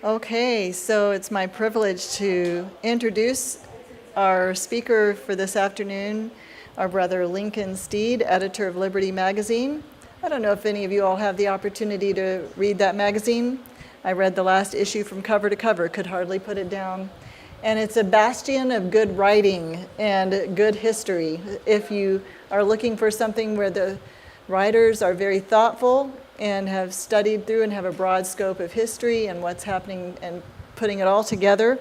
Okay, so it's my privilege to introduce our speaker for this afternoon, our brother Lincoln Steed, editor of Liberty Magazine. I don't know if any of you all have the opportunity to read that magazine. I read the last issue from cover to cover, could hardly put it down. And it's a bastion of good writing and good history. If you are looking for something where the writers are very thoughtful and have studied through and have a broad scope of history and what's happening and putting it all together,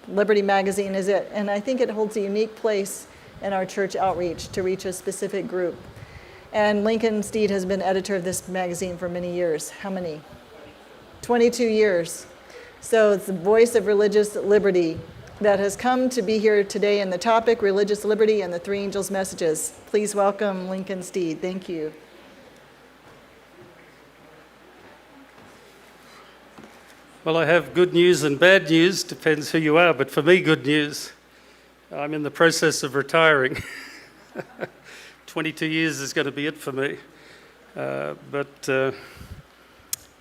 Liberty Magazine is it. And I think it holds a unique place in our church outreach to reach a specific group. And Lincoln Steed has been editor of this magazine for many years. How many? 22 years. So it's the voice of religious liberty that has come to be here today in the topic, religious liberty and the three angels' messages. Please welcome Lincoln Steed. Thank you. Well, I have good news and bad news, depends who you are, but for me, good news. I'm in the process of retiring. 22 years is going to be it for me. But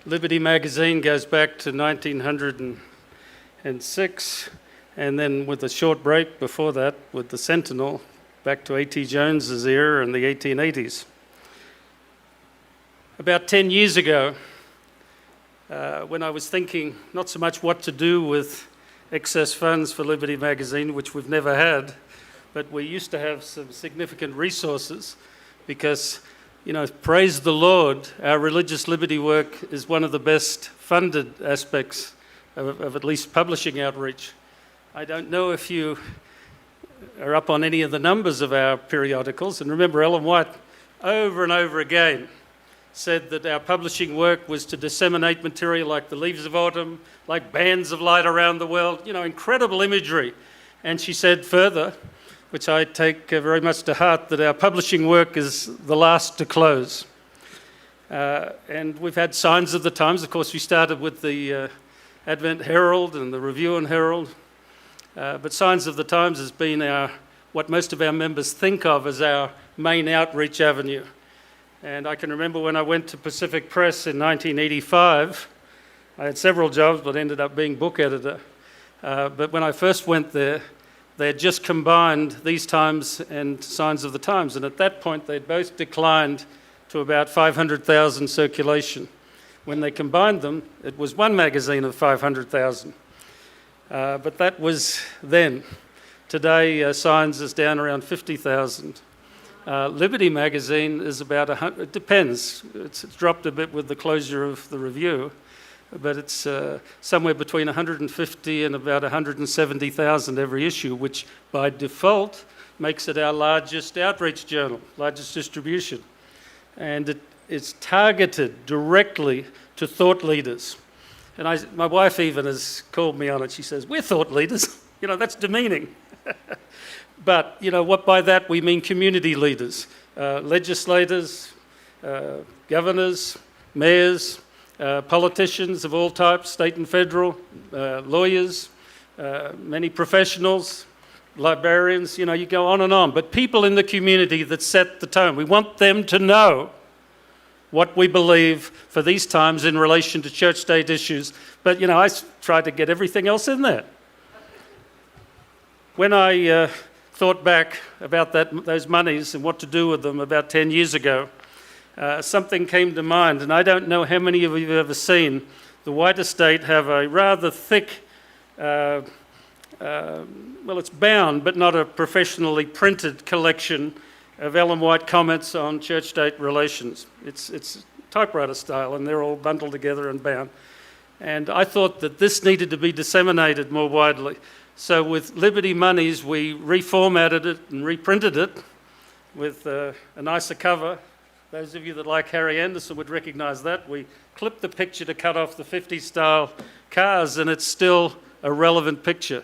Liberty Magazine goes back to 1906, and then with a short break before that with the Sentinel, back to A.T. Jones's era in the 1880s. About 10 years ago, when I was thinking not so much what to do with excess funds for Liberty Magazine, which we've never had, but we used to have some significant resources because, you know, praise the Lord, our religious liberty work is one of the best funded aspects of at least publishing outreach. I don't know if you are up on any of the numbers of our periodicals, and remember Ellen White over and over again said that our publishing work was to disseminate material like the leaves of autumn, like bands of light around the world, you know, incredible imagery. And she said further, which I take very much to heart, that our publishing work is the last to close. And we've had signs of the times. Of course, we started with the Advent Herald and the Review and Herald, but Signs of the Times has been what most of our members think of as our main outreach avenue. And I can remember when I went to Pacific Press in 1985, I had several jobs, but ended up being book editor. But when I first went there, they had just combined These Times and Signs of the Times, and at that point they'd both declined to about 500,000 circulation. When they combined them, it was one magazine of 500,000. But that was then. Today, Signs is down around 50,000. Liberty Magazine is about 100, it depends. It's dropped a bit with the closure of the Review, but it's somewhere between 150 and about 170,000 every issue, which by default makes it our largest outreach journal, largest distribution. And it's targeted directly to thought leaders. And my wife even has called me on it. She says, "We're thought leaders." You know, that's demeaning. But, you know, what by that we mean community leaders, legislators, governors, mayors, politicians of all types, state and federal, lawyers, many professionals, librarians, you know, you go on and on. But people in the community that set the tone. We want them to know what we believe for these times in relation to church-state issues. But, you know, I tried to get everything else in there. When I thought back about those monies and what to do with them about 10 years ago, something came to mind, and I don't know how many of you have ever seen the White Estate have a rather thick, well, it's bound, but not a professionally printed collection of Ellen White comments on church-state relations. It's typewriter style, and they're all bundled together and bound. And I thought that this needed to be disseminated more widely. So with Liberty monies, we reformatted it and reprinted it with a nicer cover. Those of you that like Harry Anderson would recognize that. We clipped the picture to cut off the 50s style cars, and it's still a relevant picture.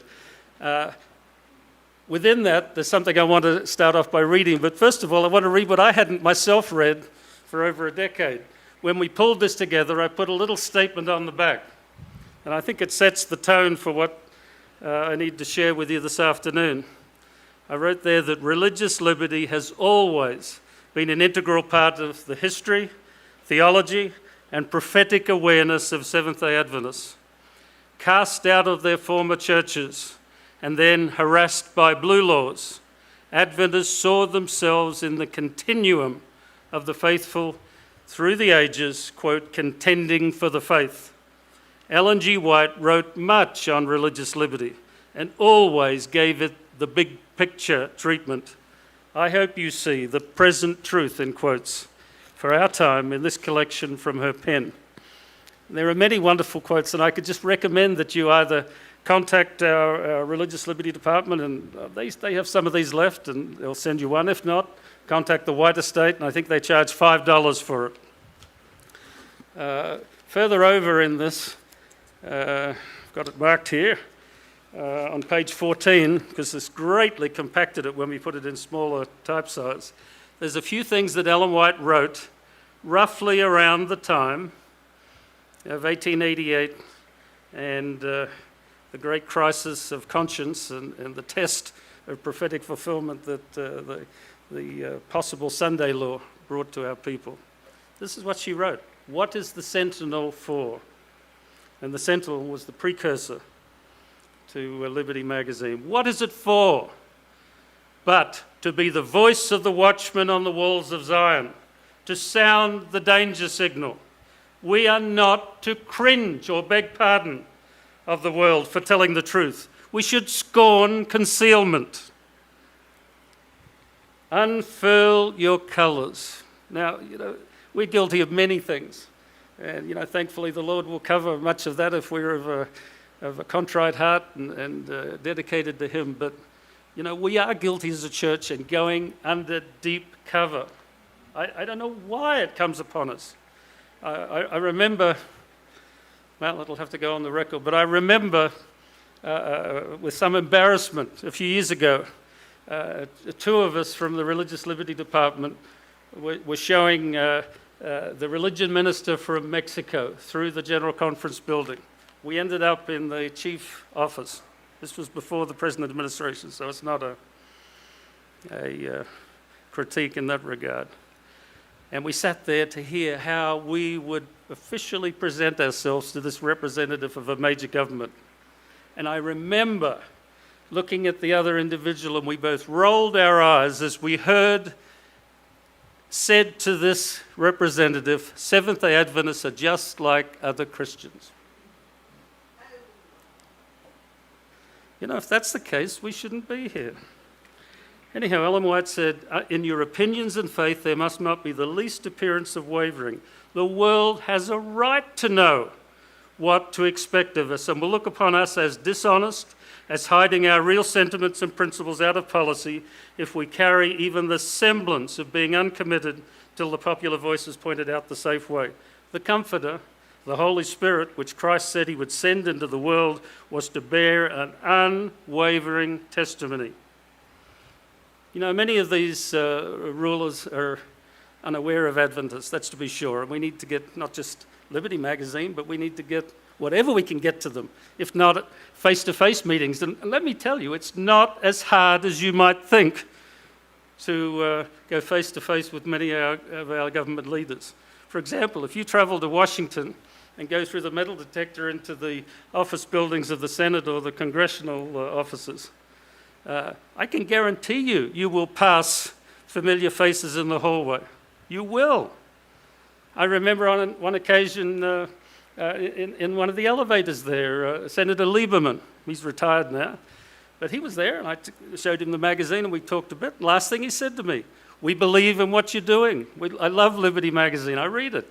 Within that, there's something I want to start off by reading. But first of all, I want to read what I hadn't myself read for over a decade. When we pulled this together, I put a little statement on the back. And I think it sets the tone for what I need to share with you this afternoon. I wrote there that religious liberty has always been an integral part of the history, theology, and prophetic awareness of Seventh-day Adventists. cast out of their former churches, and then harassed by blue laws, Adventists saw themselves in the continuum of the faithful through the ages, quote, contending for the faith. Ellen G. White wrote much on religious liberty and always gave it the big picture treatment. I hope you see the present truth, in quotes, for our time in this collection from her pen. There are many wonderful quotes, and I could just recommend that you either contact our Religious Liberty Department, and they have some of these left, and they'll send you one. If not, contact the White Estate, and I think they charge $5 for it. Further over in this, I've got it marked here, on page 14, because it's greatly compacted it when we put it in smaller type size. There's a few things that Ellen White wrote roughly around the time of 1888 and the great crisis of conscience and the test of prophetic fulfillment that the possible Sunday law brought to our people. This is what she wrote. What is the Sentinel for? And the Sentinel was the precursor to Liberty magazine. What is it for? But to be the voice of the watchman on the walls of Zion, to sound the danger signal. We are not to cringe or beg pardon of the world for telling the truth. We should scorn concealment. Unfurl your colours. Now, we're guilty of many things. And, thankfully the Lord will cover much of that if we're of a contrite heart and dedicated to Him. But, we are guilty as a church and going under deep cover. I don't know why it comes upon us. I remember, well, it'll have to go on the record, but I remember with some embarrassment a few years ago, two of us from the Religious Liberty Department were showing the religion minister from Mexico through the General Conference building. We ended up in the chief office. This was before the present administration, so it's not a critique in that regard. And we sat there to hear how we would officially present ourselves to this representative of a major government. And I remember looking at the other individual, and we both rolled our eyes as we heard said to this representative, Seventh-day Adventists are just like other Christians. If that's the case, we shouldn't be here. Anyhow, Ellen White said, in your opinions and faith, there must not be the least appearance of wavering. The world has a right to know what to expect of us and will look upon us as dishonest, as hiding our real sentiments and principles out of policy if we carry even the semblance of being uncommitted till the popular voices pointed out the safe way. The Comforter, the Holy Spirit, which Christ said He would send into the world, was to bear an unwavering testimony. Many of these rulers are unaware of Adventists, that's to be sure. And we need to get not just Liberty magazine, but we need to get whatever we can get to them, if not face-to-face meetings. And let me tell you, it's not as hard as you might think to go face-to-face with many of our government leaders. For example, if you travel to Washington and go through the metal detector into the office buildings of the Senate or the congressional offices, I can guarantee you will pass familiar faces in the hallway. You will. I remember on one occasion in one of the elevators there, Senator Lieberman, he's retired now, but he was there and I showed him the magazine and we talked a bit. Last thing he said to me, we believe in what you're doing. I love Liberty magazine, I read it.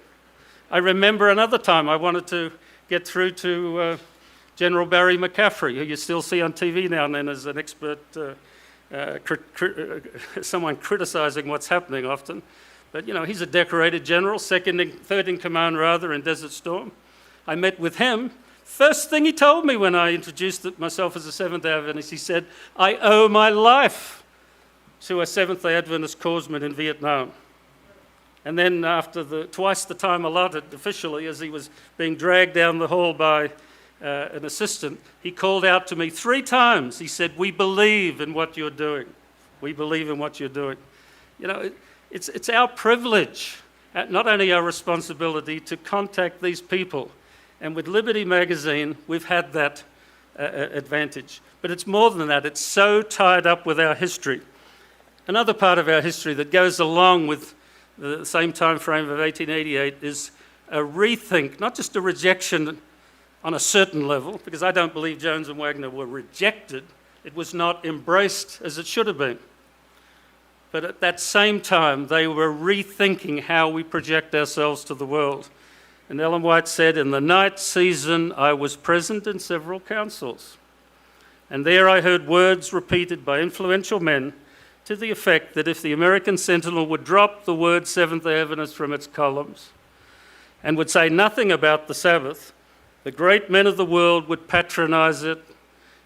I remember another time I wanted to get through to General Barry McCaffrey, who you still see on TV now and then as an expert, someone criticizing what's happening often. But, he's a decorated general, third in command rather, in Desert Storm. I met with him. First thing he told me when I introduced myself as a Seventh-day Adventist, he said, I owe my life to a Seventh-day Adventist corpsman in Vietnam. And then after twice the time allotted officially, as he was being dragged down the hall by an assistant, he called out to me 3 times. He said, we believe in what you're doing. We believe in what you're doing. It's our privilege, not only our responsibility, to contact these people And with Liberty Magazine, we've had that advantage. But it's more than that. It's so tied up with our history. Another part of our history that goes along with the same time frame of 1888 is a rethink, not just a rejection on a certain level, because I don't believe Jones and Wagner were rejected. It was not embraced as it should have been. But at that same time, they were rethinking how we project ourselves to the world. And Ellen White said, "In the night season, I was present in several councils. And there I heard words repeated by influential men to the effect that if the American Sentinel would drop the word Seventh-day Adventist from its columns and would say nothing about the Sabbath, the great men of the world would patronize it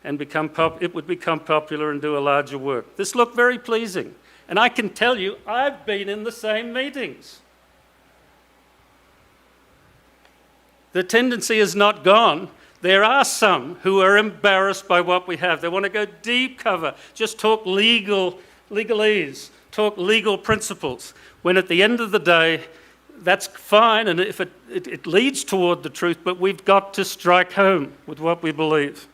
and it would become popular and do a larger work." This looked very pleasing. And I can tell you, I've been in the same meetings. The tendency is not gone. There are some who are embarrassed by what we have. They want to go deep cover, just talk legalese, talk legal principles, when at the end of the day, that's fine, and if it leads toward the truth, but we've got to strike home with what we believe.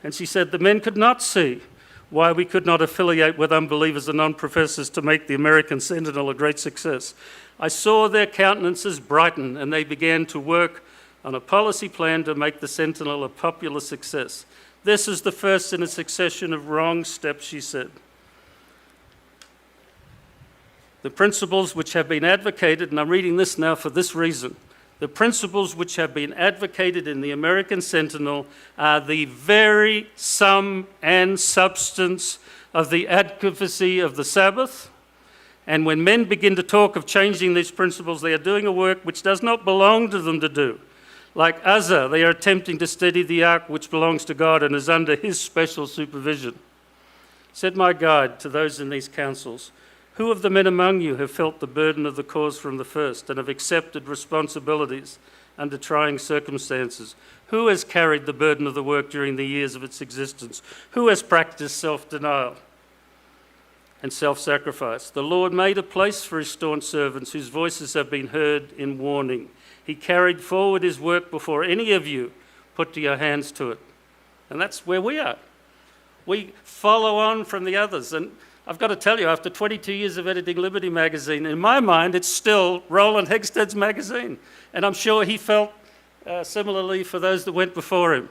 And she said, the men could not see why we could not affiliate with unbelievers and non-professors to make the American Sentinel a great success. I saw their countenances brighten, and they began to work on a policy plan to make the Sentinel a popular success. This is the first in a succession of wrong steps, she said. The principles which have been advocated, and I'm reading this now for this reason, the principles which have been advocated in the American Sentinel are the very sum and substance of the advocacy of the Sabbath. And when men begin to talk of changing these principles, they are doing a work which does not belong to them to do. Like Uzzah, they are attempting to steady the ark which belongs to God and is under his special supervision. Said my guide to those in these councils, who of the men among you have felt the burden of the cause from the first and have accepted responsibilities under trying circumstances? Who has carried the burden of the work during the years of its existence? Who has practiced self-denial and self-sacrifice? The Lord made a place for his staunch servants whose voices have been heard in warning. He carried forward his work before any of you put your hands to it. And that's where we are. We follow on from the others. And I've got to tell you, after 22 years of editing Liberty Magazine, in my mind, it's still Roland Hegsted's magazine. And I'm sure he felt similarly for those that went before him.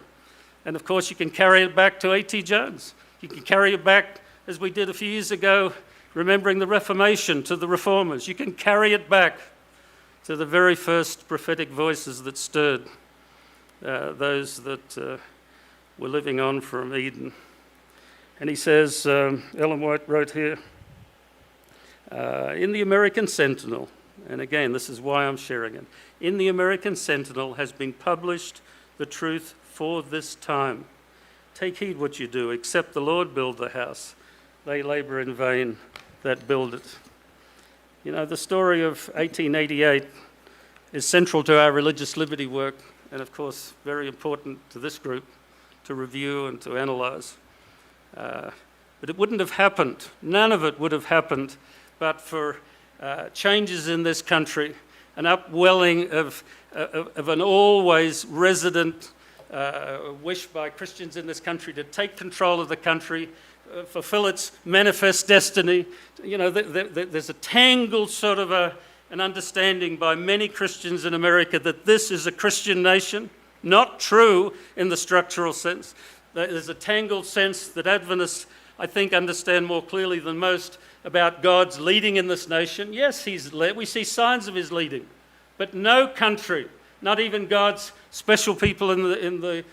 And of course, you can carry it back to A.T. Jones. You can carry it back, as we did a few years ago, remembering the Reformation, to the Reformers. You can carry it back to the very first prophetic voices that stirred those that were living on from Eden. And he says, Ellen White wrote here, in the American Sentinel, and again, this is why I'm sharing it, in the American Sentinel has been published the truth for this time. Take heed what you do, except the Lord build the house. They labor in vain that build it. You know, the story of 1888 is central to our religious liberty work, and of course, very important to this group to review and to analyse. But it wouldn't have happened, none of it would have happened, but for changes in this country, an upwelling of an always resident wish by Christians in this country to take control of the country, fulfill its manifest destiny. You know, there's a tangled sort of an understanding by many Christians in America that this is a Christian nation, not true in the structural sense. There's a tangled sense that Adventists, I think, understand more clearly than most about God's leading in this nation. Yes, he's led. We see signs of his leading. But no country, not even God's special people in the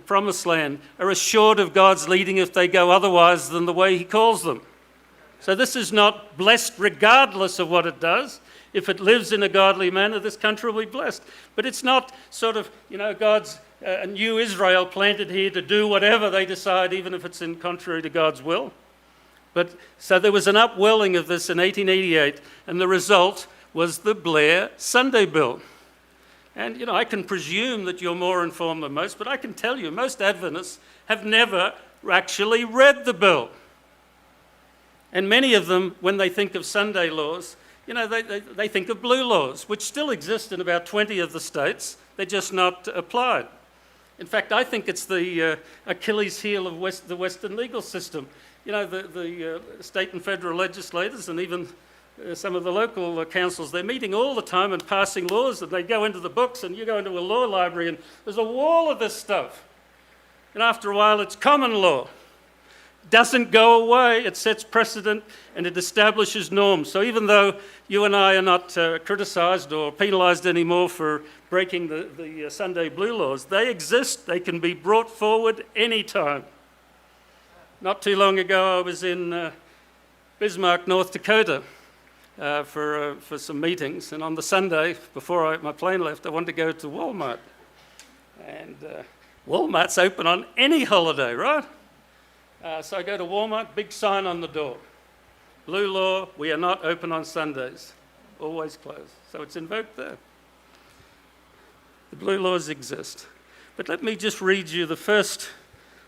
promised land, are assured of God's leading if they go otherwise than the way he calls them. So this is not blessed regardless of what it does. If it lives in a godly manner, this country will be blessed. But it's not sort of, God's a new Israel planted here to do whatever they decide, even if it's in contrary to God's will. But so there was an upwelling of this in 1888, and the result was the Blair Sunday Bill. And, I can presume that you're more informed than most, but I can tell you, most Adventists have never actually read the bill. And many of them, when they think of Sunday laws, they think of blue laws, which still exist in about 20 of the states. They're just not applied. In fact, I think it's the Achilles heel of the Western legal system. You know, the state and federal legislators and even some of the local councils, they're meeting all the time and passing laws, and they go into the books, and you go into a law library and there's a wall of this stuff. And after a while, it's common law. Doesn't go away, it sets precedent and it establishes norms. So even though you and I are not criticised or penalised anymore for breaking the Sunday blue laws, they exist, they can be brought forward anytime. Not too long ago I was in Bismarck, North Dakota for some meetings, and on the Sunday before my plane left I wanted to go to Walmart. And Walmart's open on any holiday, right? So I go to Walmart, big sign on the door. Blue law, we are not open on Sundays. Always closed. So it's invoked there. The blue laws exist. But let me just read you the first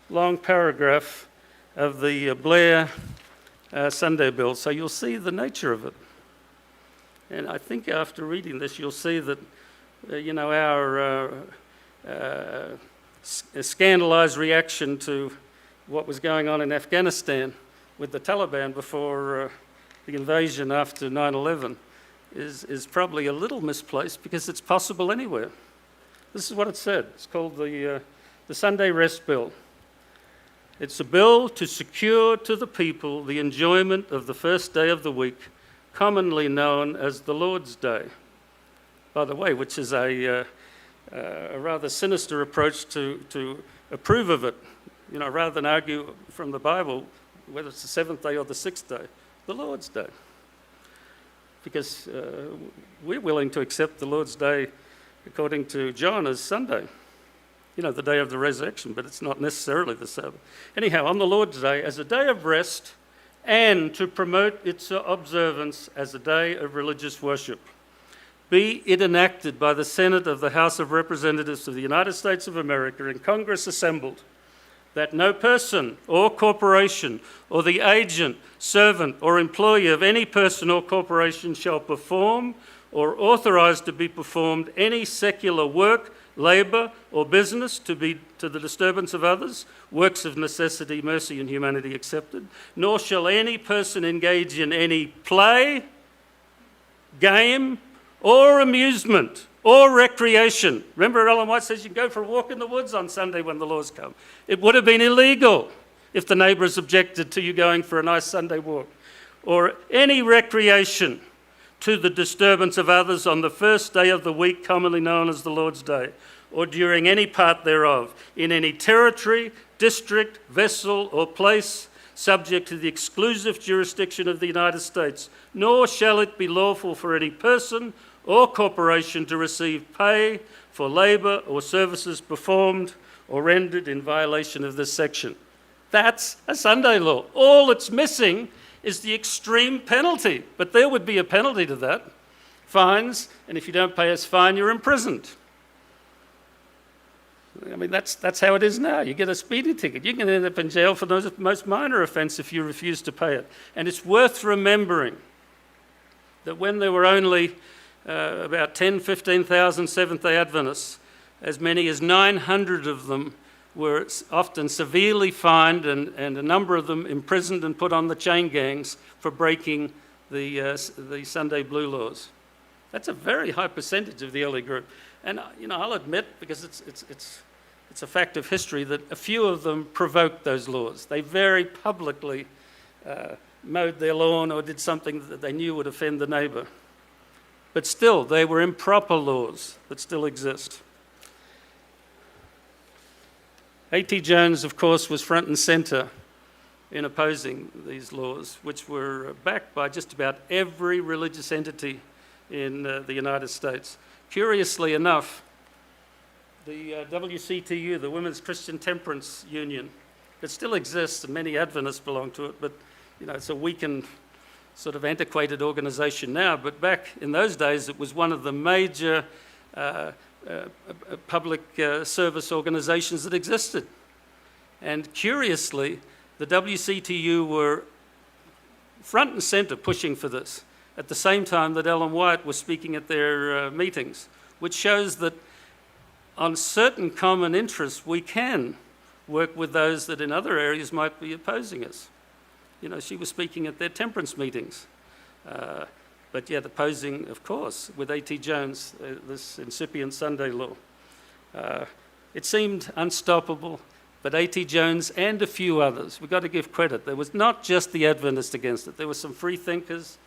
long paragraph of the Blair Sunday bill, so you'll see the nature of it. And I think after reading this, you'll see that, our scandalised reaction to what was going on in Afghanistan with the Taliban before the invasion after 9/11 is probably a little misplaced, because it's possible anywhere. This is what it said. It's called the Sunday Rest Bill. It's a bill to secure to the people the enjoyment of the first day of the week, commonly known as the Lord's Day, by the way, which is a rather sinister approach to approve of it. You know, rather than argue from the Bible whether it's the seventh day or the sixth day, the Lord's Day. Because we're willing to accept the Lord's Day, according to John, as Sunday. You know, the day of the resurrection, but it's not necessarily the Sabbath. Anyhow, on the Lord's Day, as a day of rest and to promote its observance as a day of religious worship, be it enacted by the Senate of the House of Representatives of the United States of America in Congress assembled, that no person or corporation or the agent, servant or employee of any person or corporation shall perform or authorize to be performed any secular work, labour or business to the disturbance of others, works of necessity, mercy and humanity accepted, nor shall any person engage in any play, game or amusement or recreation. Remember, Ellen White says you can go for a walk in the woods on Sunday when the laws come. It would have been illegal if the neighbours objected to you going for a nice Sunday walk. Or any recreation to the disturbance of others on the first day of the week, commonly known as the Lord's Day, or during any part thereof, in any territory, district, vessel, or place subject to the exclusive jurisdiction of the United States, nor shall it be lawful for any person or corporation to receive pay for labour or services performed or rendered in violation of this section. That's a Sunday law. All it's missing is the extreme penalty, but there would be a penalty to that. Fines, and if you don't pay us fine, you're imprisoned. I mean, that's how it is now. You get a speeding ticket. You can end up in jail for the most minor offence if you refuse to pay it. And it's worth remembering that when there were only about 10,000, 15,000 Seventh-day Adventists, as many as 900 of them were often severely fined and a number of them imprisoned and put on the chain gangs for breaking the Sunday blue laws. That's a very high percentage of the early group. And I'll admit, because it's a fact of history, that a few of them provoked those laws. They very publicly mowed their lawn or did something that they knew would offend the neighbour. But still, they were improper laws that still exist. A.T. Jones, of course, was front and centre in opposing these laws, which were backed by just about every religious entity in the United States. Curiously enough, the WCTU, the Women's Christian Temperance Union, it still exists, and many Adventists belong to it, but it's a weakened, sort of antiquated organisation now. But back in those days, it was one of the major public service organisations that existed. And curiously, the WCTU were front and centre pushing for this at the same time that Ellen White was speaking at their meetings, which shows that on certain common interests, we can work with those that in other areas might be opposing us. You know, she was speaking at their temperance meetings, but yet opposing, of course, with A.T. Jones, this incipient Sunday law. It seemed unstoppable, but A.T. Jones and a few others, we've got to give credit. There was not just the Adventists against it. There were some free thinkers,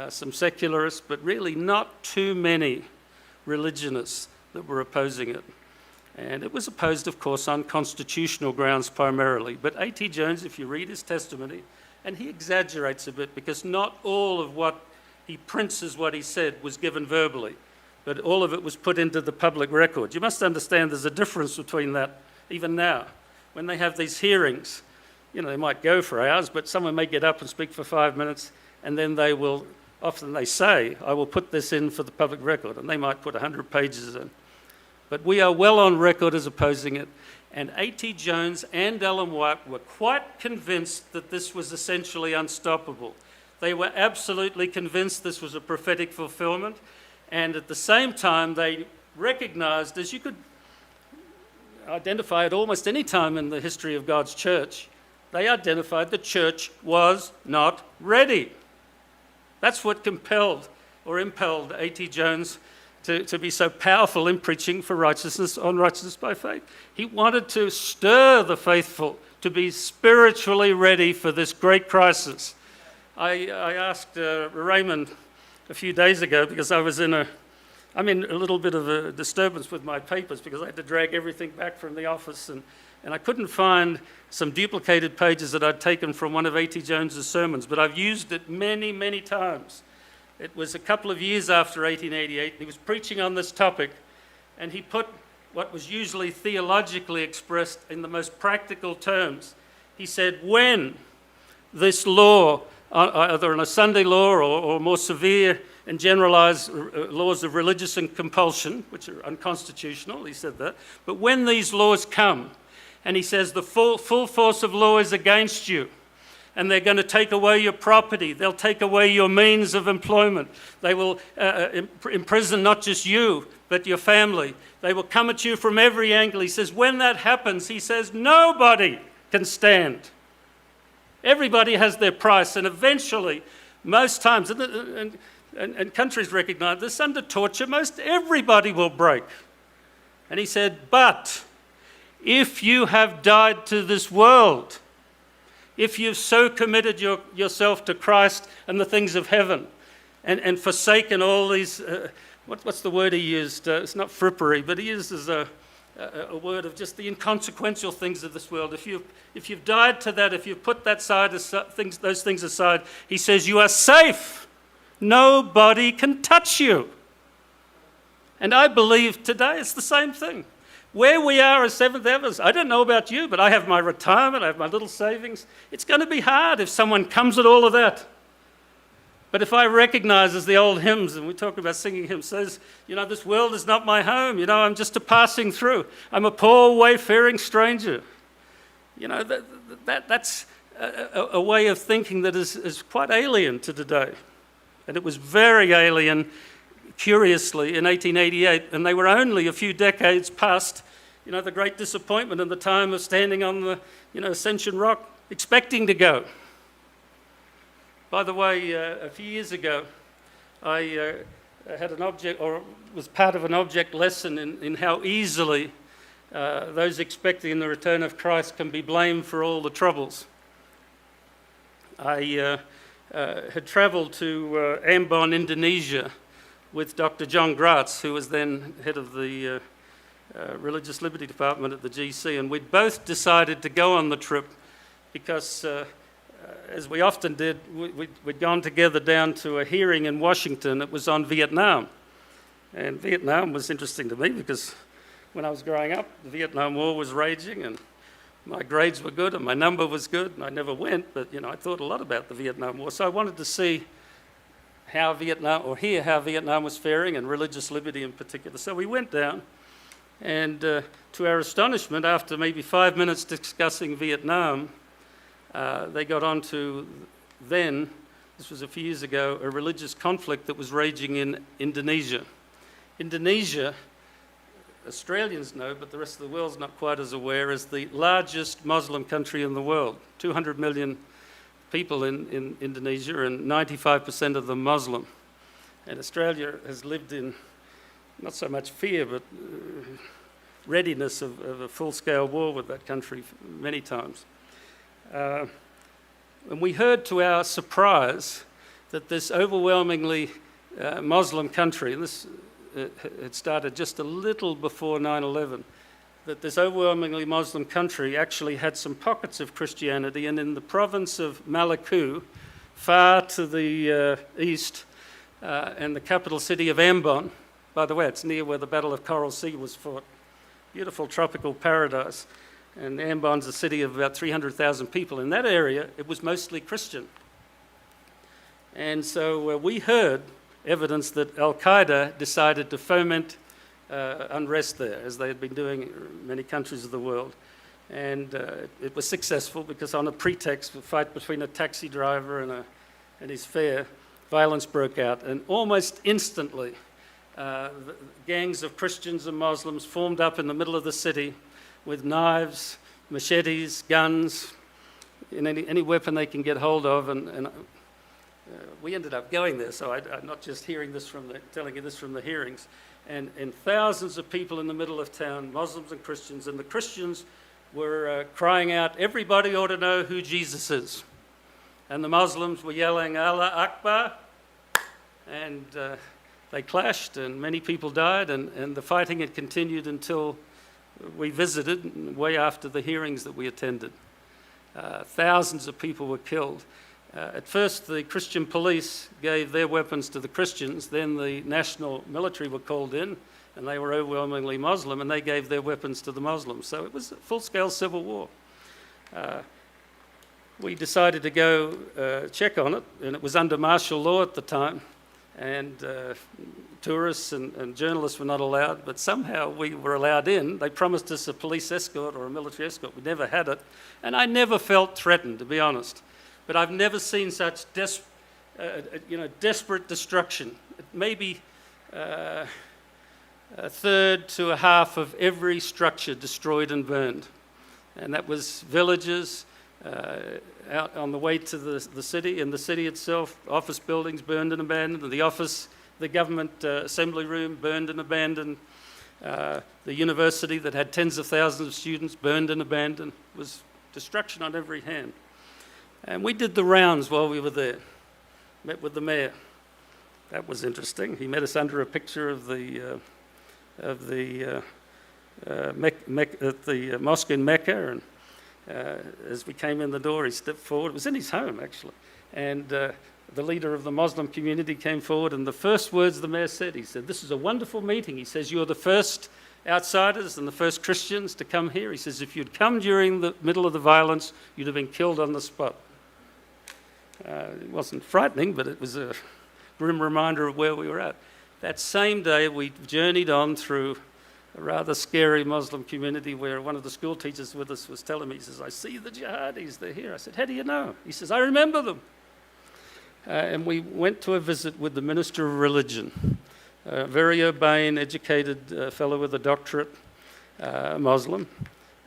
some secularists, but really not too many religionists that were opposing it. And it was opposed, of course, on constitutional grounds primarily. But A.T. Jones, if you read his testimony, and he exaggerates a bit because not all of what he prints as what he said was given verbally, but all of it was put into the public record. You must understand there's a difference between that even now. When they have these hearings, you know, they might go for hours, but someone may get up and speak for 5 minutes, and then they will, often they say, I will put this in for the public record, and they might put 100 pages in. But we are well on record as opposing it. And A.T. Jones and Ellen White were quite convinced that this was essentially unstoppable. They were absolutely convinced this was a prophetic fulfillment. And at the same time, they recognized, as you could identify at almost any time in the history of God's church, they identified the church was not ready. That's what compelled or impelled A.T. Jones to be so powerful in preaching for righteousness on righteousness by faith. He wanted to stir the faithful to be spiritually ready for this great crisis. I asked Raymond a few days ago because I'm in a little bit of a disturbance with my papers because I had to drag everything back from the office and I couldn't find some duplicated pages that I'd taken from one of A.T. Jones's sermons, but I've used it many, many times. It was a couple of years after 1888. He was preaching on this topic, and he put what was usually theologically expressed in the most practical terms. He said, when this law, either in a Sunday law or more severe and generalized laws of religious and compulsion, which are unconstitutional, he said that, but when these laws come, and he says the full force of law is against you, and they're going to take away your property. They'll take away your means of employment. They will imprison not just you, but your family. They will come at you from every angle. He says, when that happens, he says, nobody can stand. Everybody has their price, and eventually, most times, and countries recognize this, under torture, most everybody will break. And he said, but if you have died to this world, if you've so committed yourself to Christ and the things of heaven and forsaken all these, what's the word he used? It's not frippery, but he uses a word of just the inconsequential things of this world. If you've died to that, if you've put that side those things aside, he says you are safe. Nobody can touch you. And I believe today it's the same thing. Where we are as Seventh-Evers, I don't know about you, but I have my retirement, I have my little savings. It's going to be hard if someone comes at all of that. But if I recognize, as the old hymns, and we talk about singing hymns, says, you know, this world is not my home, you know, I'm just a passing through. I'm a poor wayfaring stranger. You know, that's a way of thinking that is quite alien to today. And it was very alien, curiously, in 1888, and they were only a few decades past, you know, the great disappointment and the time of standing on the, you know, Ascension Rock, expecting to go. By the way, a few years ago, I had an object, or was part of an object lesson in how easily those expecting the return of Christ can be blamed for all the troubles. I had traveled to Ambon, Indonesia, with Dr. John Gratz, who was then head of the Religious Liberty Department at the GC, and we'd both decided to go on the trip because, as we often did, we'd gone together down to a hearing in Washington. It was on Vietnam, and Vietnam was interesting to me because when I was growing up, the Vietnam War was raging, and my grades were good, and my number was good, and I never went, but, you know, I thought a lot about the Vietnam War, so I wanted to see how Vietnam, or hear how Vietnam was faring, and religious liberty in particular. So we went down, and to our astonishment, after maybe 5 minutes discussing Vietnam, they got on to then, this was a few years ago, a religious conflict that was raging in Indonesia. Indonesia Australians know, but the rest of the world's not quite as aware, is the largest Muslim country in the world. 200 million people in Indonesia, and 95% of them Muslim. And Australia has lived in not so much fear, but readiness of a full-scale war with that country many times. And we heard to our surprise that this overwhelmingly Muslim country, and this it started just a little before 9/11, that this overwhelmingly Muslim country actually had some pockets of Christianity, and in the province of Maluku, far to the east, and the capital city of Ambon, by the way, it's near where the Battle of Coral Sea was fought, beautiful tropical paradise, and Ambon's a city of about 300,000 people. In that area, it was mostly Christian. And so we heard evidence that Al-Qaeda decided to foment unrest there, as they had been doing in many countries of the world. And it was successful because on a pretext, a fight between a taxi driver and his fare, violence broke out. And almost instantly, gangs of Christians and Muslims formed up in the middle of the city with knives, machetes, guns, and any weapon they can get hold of. And we ended up going there, so I'm not just telling you this from the hearings. And thousands of people in the middle of town, Muslims and Christians, and the Christians were crying out, "Everybody ought to know who Jesus is." And the Muslims were yelling, "Allah Akbar," and they clashed, and many people died, and the fighting had continued until we visited, way after the hearings that we attended. Thousands of people were killed. At first, the Christian police gave their weapons to the Christians. Then the national military were called in, and they were overwhelmingly Muslim, and they gave their weapons to the Muslims. So it was a full-scale civil war. We decided to go check on it, and it was under martial law at the time, and tourists and journalists were not allowed, but somehow we were allowed in. They promised us a police escort or a military escort. We never had it, and I never felt threatened, to be honest. But I've never seen such desperate destruction. Maybe a third to a half of every structure destroyed and burned. And that was villages out on the way to the city. In the city itself, office buildings burned and abandoned. The government assembly room burned and abandoned. The university that had tens of thousands of students burned and abandoned. It was destruction on every hand. And we did the rounds while we were there, met with the mayor. That was interesting. He met us under a picture of the mosque in Mecca, and as we came in the door, he stepped forward. It was in his home, actually. And the leader of the Muslim community came forward, and the first words the mayor said, he said, "This is a wonderful meeting." He says, "You're the first outsiders and the first Christians to come here." He says, "If you'd come during the middle of the violence, you'd have been killed on the spot." It wasn't frightening, but it was a grim reminder of where we were at. That same day, we journeyed on through a rather scary Muslim community where one of the school teachers with us was telling me, he says, "I see the jihadis, they're here." I said, "How do you know?" He says, "I remember them." And we went to a visit with the Minister of Religion, a very urbane, educated fellow with a doctorate, Muslim,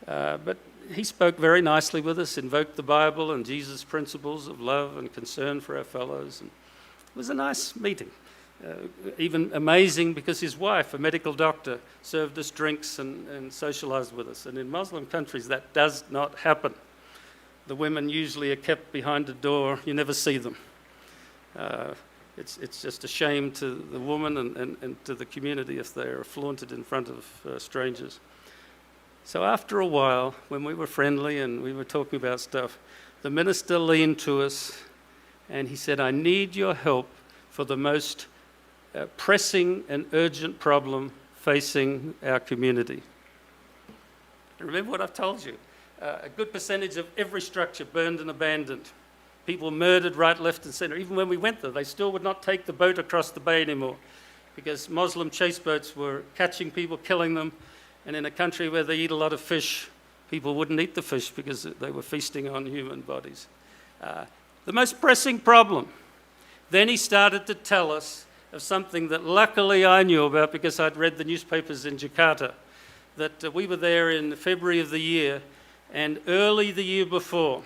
but he spoke very nicely with us, invoked the Bible and Jesus' principles of love and concern for our fellows. And it was a nice meeting. Even amazing because his wife, a medical doctor, served us drinks and socialized with us. And in Muslim countries, that does not happen. The women usually are kept behind a door. You never see them. It's just a shame to the woman and to the community if they are flaunted in front of strangers. So after a while, when we were friendly and we were talking about stuff, the minister leaned to us and he said, "I need your help for the most pressing and urgent problem facing our community." Remember what I've told you. A good percentage of every structure burned and abandoned. People murdered right, left and center. Even when we went there, they still would not take the boat across the bay anymore because Muslim chase boats were catching people, killing them. And in a country where they eat a lot of fish, people wouldn't eat the fish because they were feasting on human bodies. The most pressing problem. Then he started to tell us of something that luckily I knew about because I'd read the newspapers in Jakarta that we were there in February of the year, and early the year before,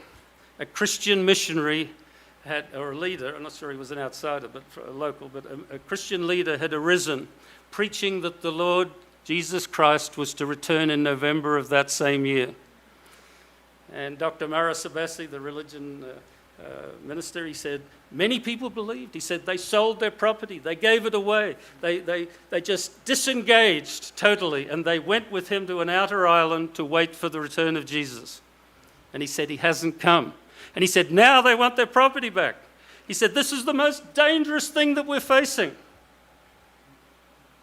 a Christian missionary or a leader, I'm not sure he was an outsider, but a local, but a Christian leader had arisen preaching that the Lord Jesus Christ was to return in November of that same year. And Dr. Mara Sabasi, the religion minister, he said, many people believed. He said they sold their property, they gave it away, they just disengaged totally, and they went with him to an outer island to wait for the return of Jesus. And he said he hasn't come. And he said now they want their property back. He said this is the most dangerous thing that we're facing.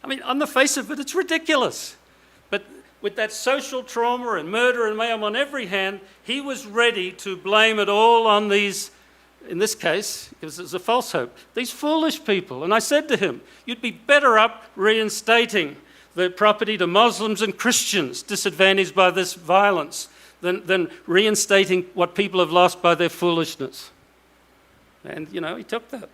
I mean, on the face of it, it's ridiculous. But with that social trauma and murder and mayhem on every hand, he was ready to blame it all on these, in this case, it was a false hope, these foolish people. And I said to him, you'd be better up reinstating the property to Muslims and Christians disadvantaged by this violence than reinstating what people have lost by their foolishness. And, he took that.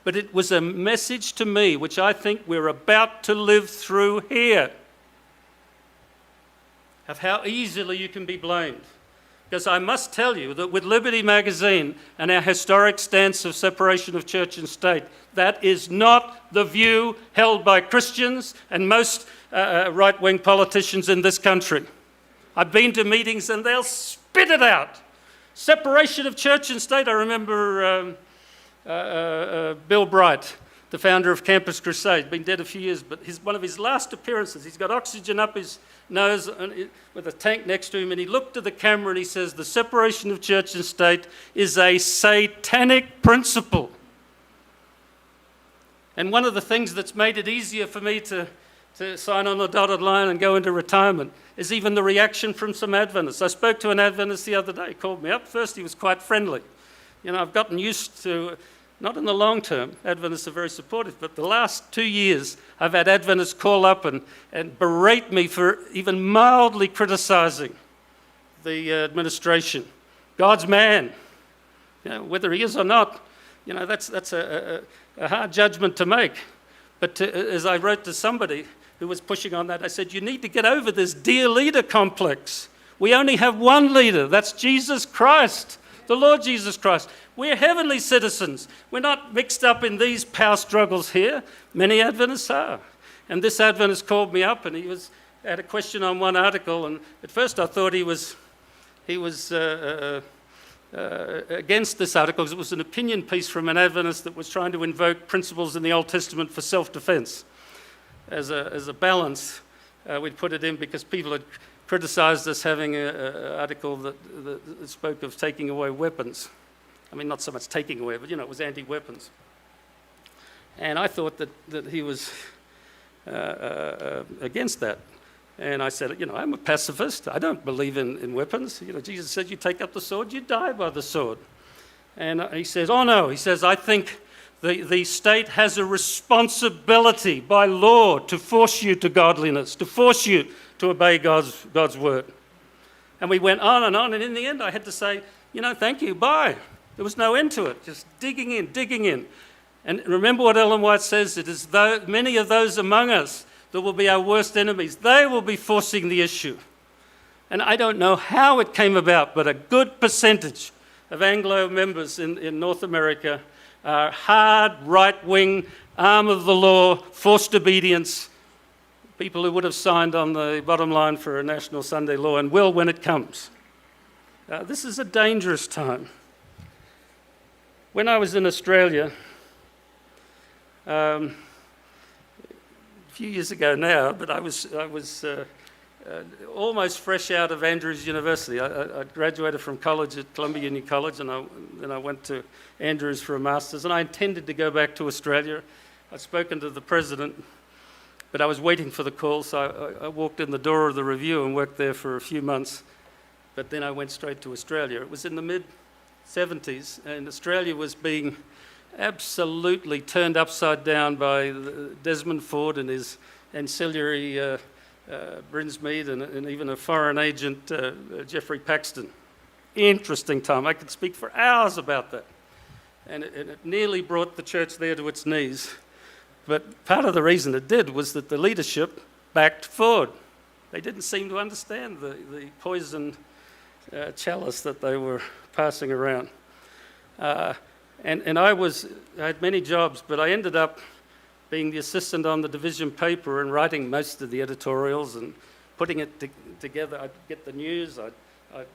But it was a message to me, which I think we're about to live through here, of how easily you can be blamed. Because I must tell you that with Liberty Magazine and our historic stance of separation of church and state, that is not the view held by Christians and most right-wing politicians in this country. I've been to meetings and they'll spit it out. Separation of church and state. I remember Bill Bright, the founder of Campus Crusade, been dead a few years, but one of his last appearances, he's got oxygen up his nose with a tank next to him, and he looked at the camera and he says, the separation of church and state is a satanic principle. And one of the things that's made it easier for me to sign on the dotted line and go into retirement is even the reaction from some Adventists. I spoke to an Adventist the other day. He called me up. First, he was quite friendly. I've gotten used to, not in the long term, Adventists are very supportive, but the last 2 years, I've had Adventists call up and berate me for even mildly criticizing the administration. God's man, whether he is or not, that's a hard judgment to make. But as I wrote to somebody who was pushing on that, I said, you need to get over this dear leader complex. We only have one leader, that's Jesus Christ. The Lord Jesus Christ. We're heavenly citizens. We're not mixed up in these power struggles here. Many Adventists are. And this Adventist called me up and he had a question on one article, and at first I thought he was against this article because it was an opinion piece from an Adventist that was trying to invoke principles in the Old Testament for self-defense. As a balance, we'd put it in because people had criticised us having an article that spoke of taking away weapons. I mean, not so much taking away, but, it was anti-weapons. And I thought that he was against that. And I said, I'm a pacifist. I don't believe in weapons. Jesus said, you take up the sword, you die by the sword. And he says, oh no. He says, I think the state has a responsibility by law to force you to godliness, to force you to obey God's word. And we went on, and in the end I had to say, thank you, bye. There was no end to it, just digging in. And remember what Ellen White says, it is many of those among us that will be our worst enemies. They will be forcing the issue. And I don't know how it came about, but a good percentage of Anglo members in North America are hard, right-wing, arm of the law, forced obedience, people who would have signed on the bottom line for a national Sunday law and will when it comes. This is a dangerous time. When I was in Australia, a few years ago now, but I was almost fresh out of Andrews University. I graduated from college at Columbia Uni College, and then I went to Andrews for a master's, and I intended to go back to Australia. I'd spoken to the president, but I was waiting for the call, so I walked in the door of the review and worked there for a few months, but then I went straight to Australia. It was in the mid-'70s, and Australia was being absolutely turned upside down by Desmond Ford and his ancillary Brinsmead and even a foreign agent, Jeffrey Paxton. Interesting time. I could speak for hours about that. And it nearly brought the church there to its knees. But part of the reason it did was that the leadership backed Ford. They didn't seem to understand the poison chalice that they were passing around. And I had many jobs, but I ended up being the assistant on the division paper and writing most of the editorials and putting it together. I'd get the news. It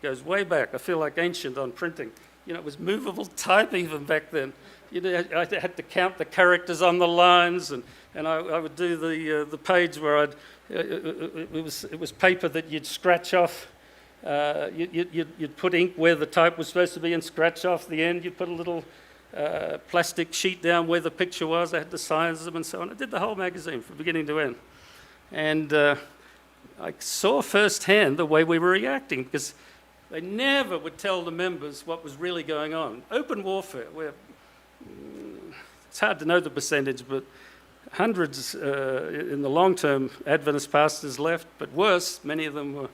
goes way back. I feel like ancient on printing. You know, it was movable type even back then. You know, I had to count the characters on the lines, and I would do the page where it was paper that you'd scratch off. You'd put ink where the type was supposed to be and scratch off the end. You'd put a little plastic sheet down where the picture was. I had to size them and so on. I did the whole magazine from beginning to end. And I saw firsthand the way we were reacting, because they never would tell the members what was really going on. Open warfare, where it's hard to know the percentage, but hundreds in the long term Adventist pastors left, but worse, many of them were,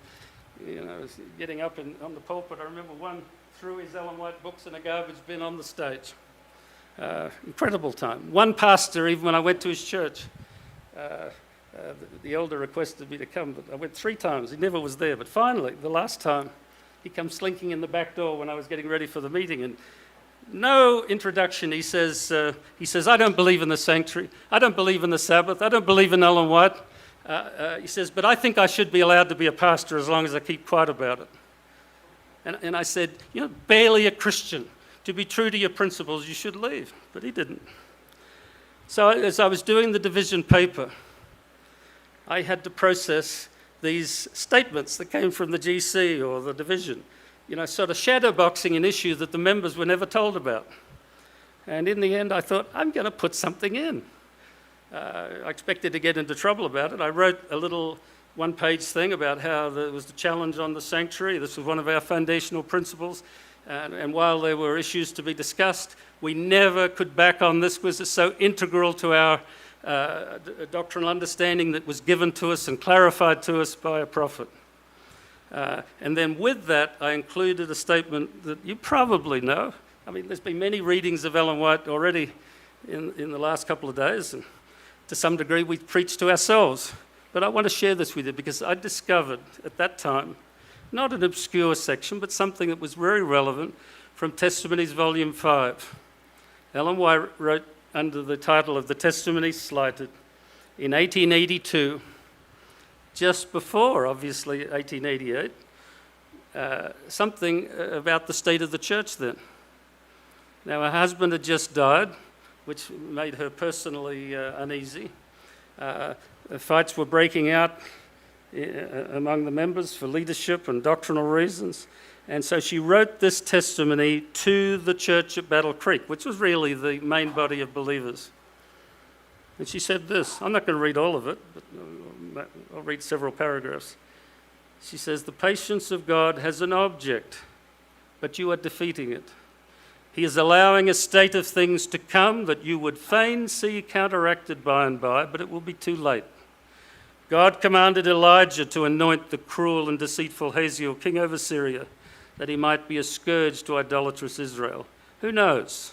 you know, getting up on the pulpit. I remember one threw his Ellen White books in a garbage bin on the stage. Incredible time. One pastor, even when I went to his church, the elder requested me to come, but I went 3 times. He never was there. But finally, the last time, he comes slinking in the back door when I was getting ready for the meeting, and no introduction. He says, I don't believe in the sanctuary. I don't believe in the Sabbath. I don't believe in Ellen White. He says, but I think I should be allowed to be a pastor as long as I keep quiet about it. And I said, you're barely a Christian. To be true to your principles, you should leave. But he didn't. So as I was doing the division paper, I had to process these statements that came from the GC or the division, you know, sort of shadowboxing an issue that the members were never told about. And in the end, I thought, I'm going to put something in. I expected to get into trouble about it. I wrote a little one-page thing about how there was the challenge on the sanctuary. This was one of our foundational principles. And while there were issues to be discussed, we never could back on this because it's so integral to our doctrinal understanding that was given to us and clarified to us by a prophet. And then with that, I included a statement that you probably know. I mean, there's been many readings of Ellen White already in the last couple of days, and to some degree we preach to ourselves. But I want to share this with you because I discovered at that time, not an obscure section, but something that was very relevant from Testimonies Volume 5. Ellen White wrote under the title of The Testimony Slighted in 1882, just before, obviously, 1888, something about the state of the church then. Now, her husband had just died, which made her personally uneasy. Fights were breaking out among the members for leadership and doctrinal reasons. And so she wrote this testimony to the church at Battle Creek, which was really the main body of believers. And she said this. I'm not going to read all of it, but I'll read several paragraphs. She says, the patience of God has an object, but you are defeating it. He is allowing a state of things to come that you would fain see counteracted by and by, but it will be too late. God commanded Elijah to anoint the cruel and deceitful Hazael, king over Syria, that he might be a scourge to idolatrous Israel. Who knows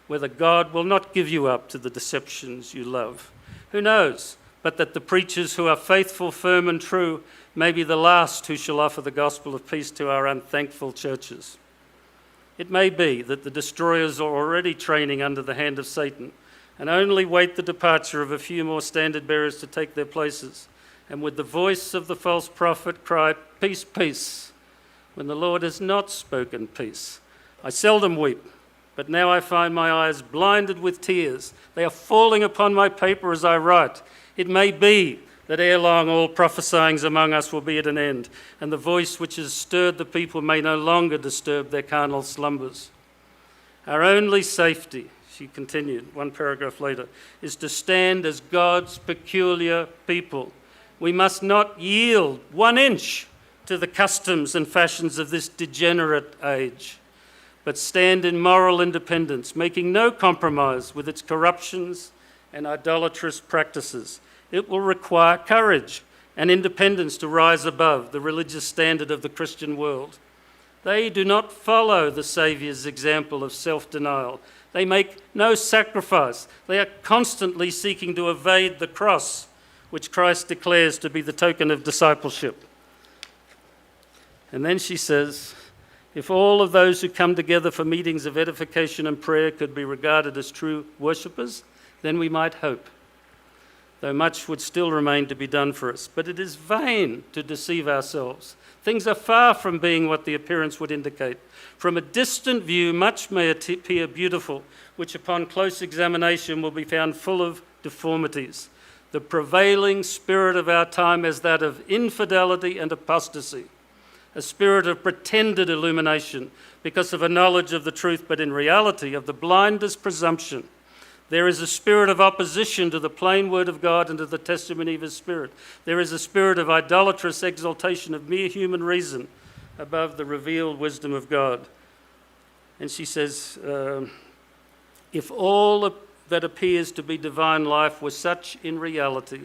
whether God will not give you up to the deceptions you love? Who knows but that the preachers who are faithful, firm and true may be the last who shall offer the gospel of peace to our unthankful churches? It may be that the destroyers are already training under the hand of Satan and only wait the departure of a few more standard bearers to take their places, and with the voice of the false prophet cry, peace, peace, when the Lord has not spoken peace. I seldom weep, but now I find my eyes blinded with tears. They are falling upon my paper as I write. It may be that ere long all prophesyings among us will be at an end, and the voice which has stirred the people may no longer disturb their carnal slumbers. Our only safety, she continued one paragraph later, is to stand as God's peculiar people. We must not yield 1 inch to the customs and fashions of this degenerate age, but stand in moral independence, making no compromise with its corruptions and idolatrous practices. It will require courage and independence to rise above the religious standard of the Christian world. They do not follow the Saviour's example of self-denial. They make no sacrifice. They are constantly seeking to evade the cross which Christ declares to be the token of discipleship. And then she says, if all of those who come together for meetings of edification and prayer could be regarded as true worshippers, then we might hope, though much would still remain to be done for us. But it is vain to deceive ourselves. Things are far from being what the appearance would indicate. From a distant view, much may appear beautiful, which upon close examination will be found full of deformities. The prevailing spirit of our time is that of infidelity and apostasy, a spirit of pretended illumination because of a knowledge of the truth, but in reality of the blindest presumption. There is a spirit of opposition to the plain word of God and to the testimony of his Spirit. There is a spirit of idolatrous exaltation of mere human reason above the revealed wisdom of God. And she says, if all that appears to be divine life was such in reality,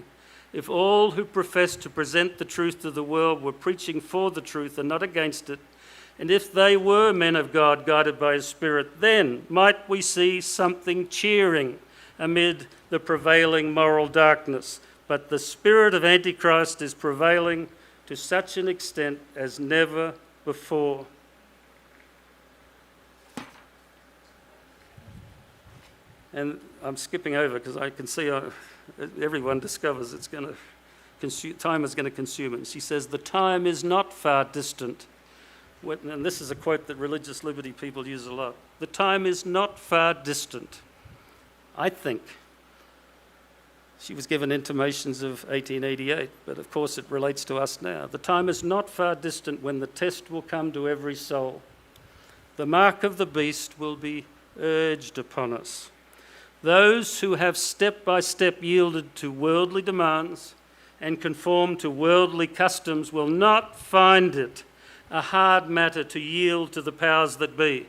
if all who profess to present the truth to the world were preaching for the truth and not against it, and if they were men of God guided by his Spirit, then might we see something cheering amid the prevailing moral darkness. But the spirit of Antichrist is prevailing to such an extent as never before. And I'm skipping over because I can see everyone discovers it's going to time is going to consume it. And she says, the time is not far distant. And this is a quote that religious liberty people use a lot. The time is not far distant. I think she was given intimations of 1888, but of course it relates to us now. The time is not far distant when the test will come to every soul. The mark of the beast will be urged upon us. Those who have step by step yielded to worldly demands and conformed to worldly customs will not find it a hard matter to yield to the powers that be,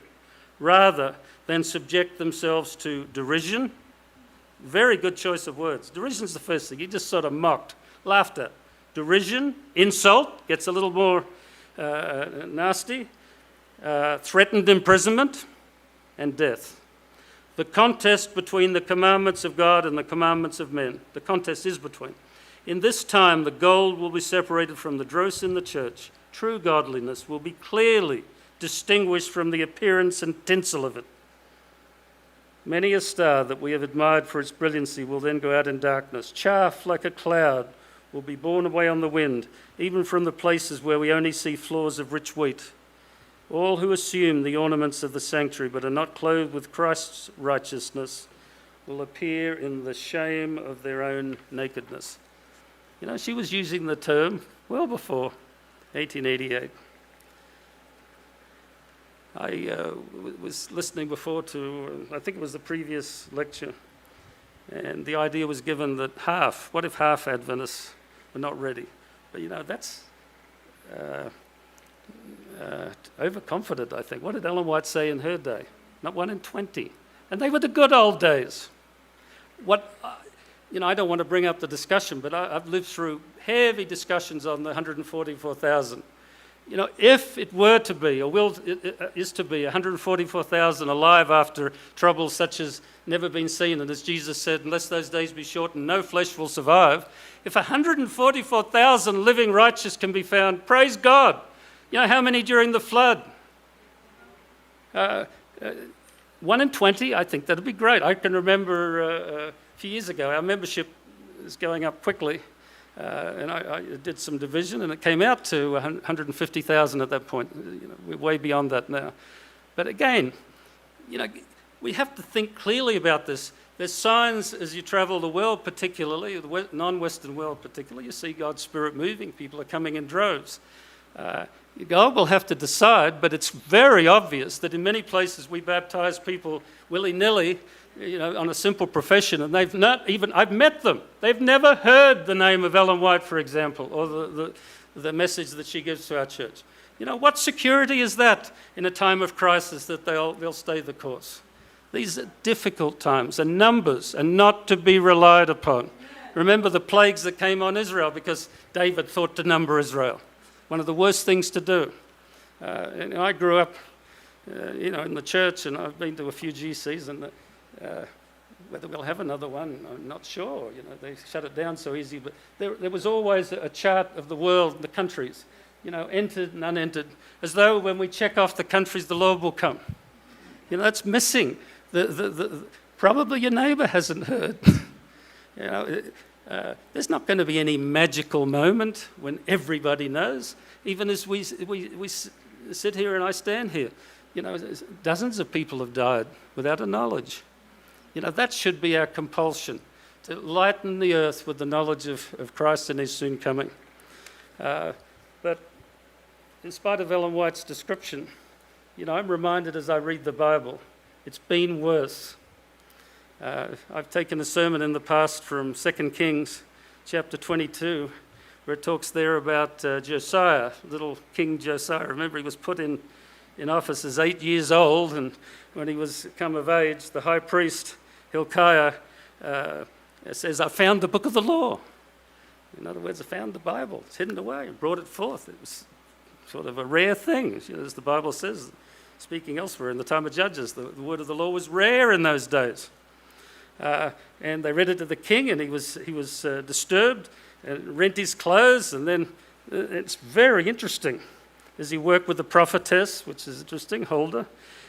rather than subject themselves to derision. Very good choice of words. Derision is the first thing. You just sort of mocked, laughed at. Derision, insult, gets a little more nasty, threatened imprisonment, and death. The contest between the commandments of God and the commandments of men. The contest is between. In this time, the gold will be separated from the dross in the church. True godliness will be clearly distinguished from the appearance and tinsel of it. Many a star that we have admired for its brilliancy will then go out in darkness. Chaff like a cloud will be borne away on the wind, even from the places where we only see floors of rich wheat. All who assume the ornaments of the sanctuary but are not clothed with Christ's righteousness will appear in the shame of their own nakedness. You know, she was using the term well before 1888. I was listening before to, I think it was the previous lecture, and the idea was given that what if half Adventists were not ready? But you know, that's overconfident, I think. What did Ellen White say in her day? Not 1 in 20. And they were the good old days. I don't want to bring up the discussion, but I've lived through heavy discussions on the 144,000. You know, if it were to be, or is to be, 144,000 alive after troubles such as never been seen, and as Jesus said, unless those days be shortened, no flesh will survive. If 144,000 living righteous can be found, praise God. You know, how many during the flood? 1 in 20, I think that'd be great. I can remember a few years ago, our membership is going up quickly. And I did some division, and it came out to 150,000 at that point. You know, we're way beyond that now. But again, you know, we have to think clearly about this. There's signs as you travel the world, particularly, the non-Western world particularly, you see God's Spirit moving. People are coming in droves. God will have to decide, but it's very obvious that in many places we baptize people willy-nilly, you know, on a simple profession, and they've not even, I've met them, they've never heard the name of Ellen White, for example, or the message that she gives to our church. You know, what security is that in a time of crisis that they'll stay the course? These are difficult times, and numbers are not to be relied upon. Remember the plagues that came on Israel because David thought to number Israel. One of the worst things to do. And I grew up, in the church, and I've been to a few GCs, and Whether we'll have another one, I'm not sure. They shut it down so easy. But there was always a chart of the world, the countries, entered and unentered, as though when we check off the countries, the Lord will come. That's missing. Probably your neighbour hasn't heard. There's not going to be any magical moment when everybody knows. Even as we sit here and I stand here, dozens of people have died without a knowledge. That should be our compulsion, to lighten the earth with the knowledge of Christ and his soon coming. But in spite of Ellen White's description, I'm reminded as I read the Bible, it's been worse. I've taken a sermon in the past from 2 Kings chapter 22, where it talks there about Josiah, little King Josiah. Remember, he was put in office as 8 years old, and when he was come of age, the high priest Hilkiah says, I found the book of the law. In other words, I found the Bible. It's hidden away and brought it forth. It was sort of a rare thing, as the Bible says, speaking elsewhere in the time of Judges. The word of the law was rare in those days. And they read it to the king, and he was disturbed and rent his clothes. And then it's very interesting as he worked with the prophetess, which is interesting, Huldah.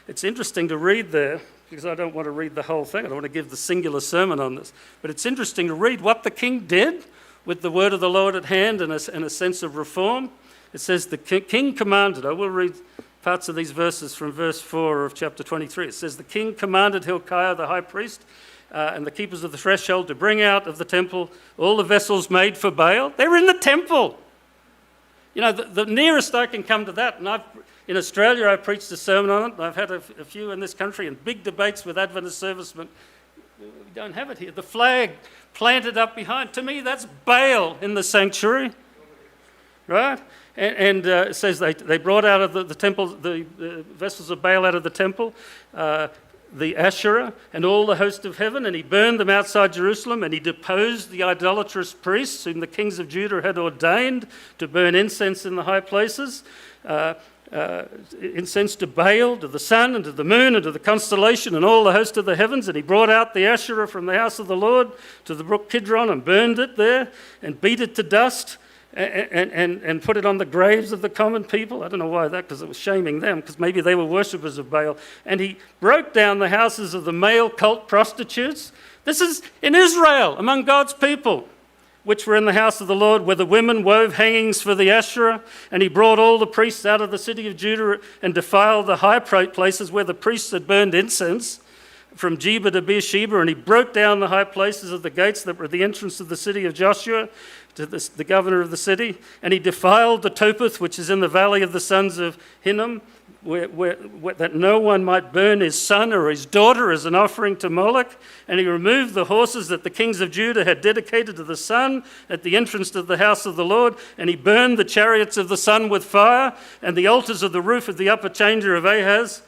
It's interesting to read there, because I don't want to read the whole thing. I don't want to give the singular sermon on this. But it's interesting to read what the king did with the word of the Lord at hand and a sense of reform. It says the king commanded, I will read parts of these verses from verse 4 of chapter 23. It says, the king commanded Hilkiah the high priest and the keepers of the threshold to bring out of the temple all the vessels made for Baal. They're in the temple. The nearest I can come to that, and in Australia I preached a sermon on it. I've had a few in this country and big debates with Adventist servicemen. We don't have it here. The flag planted up behind, to me that's Baal in the sanctuary, right? And it says they brought out of the temple the vessels of Baal out of the temple, the Asherah and all the host of heaven, and he burned them outside Jerusalem, and he deposed the idolatrous priests whom the kings of Judah had ordained to burn incense in the high places, incense to Baal, to the sun, and to the moon, and to the constellation, and all the host of the heavens. And he brought out the Asherah from the house of the Lord to the brook Kidron, and burned it there, and beat it to dust, and put it on the graves of the common people. I don't know why that, because it was shaming them, because maybe they were worshippers of Baal. And he broke down the houses of the male cult prostitutes. This is in Israel, among God's people, which were in the house of the Lord, where the women wove hangings for the Asherah. And he brought all the priests out of the city of Judah and defiled the high places where the priests had burned incense, from Geba to Beersheba. And he broke down the high places of the gates that were at the entrance of the city of Joshua, to the governor of the city. And he defiled the Topheth, which is in the valley of the sons of Hinnom, where that no one might burn his son or his daughter as an offering to Moloch. And he removed the horses that the kings of Judah had dedicated to the sun at the entrance to the house of the Lord. And he burned the chariots of the sun with fire, and the altars of the roof of the upper chamber of Ahaz,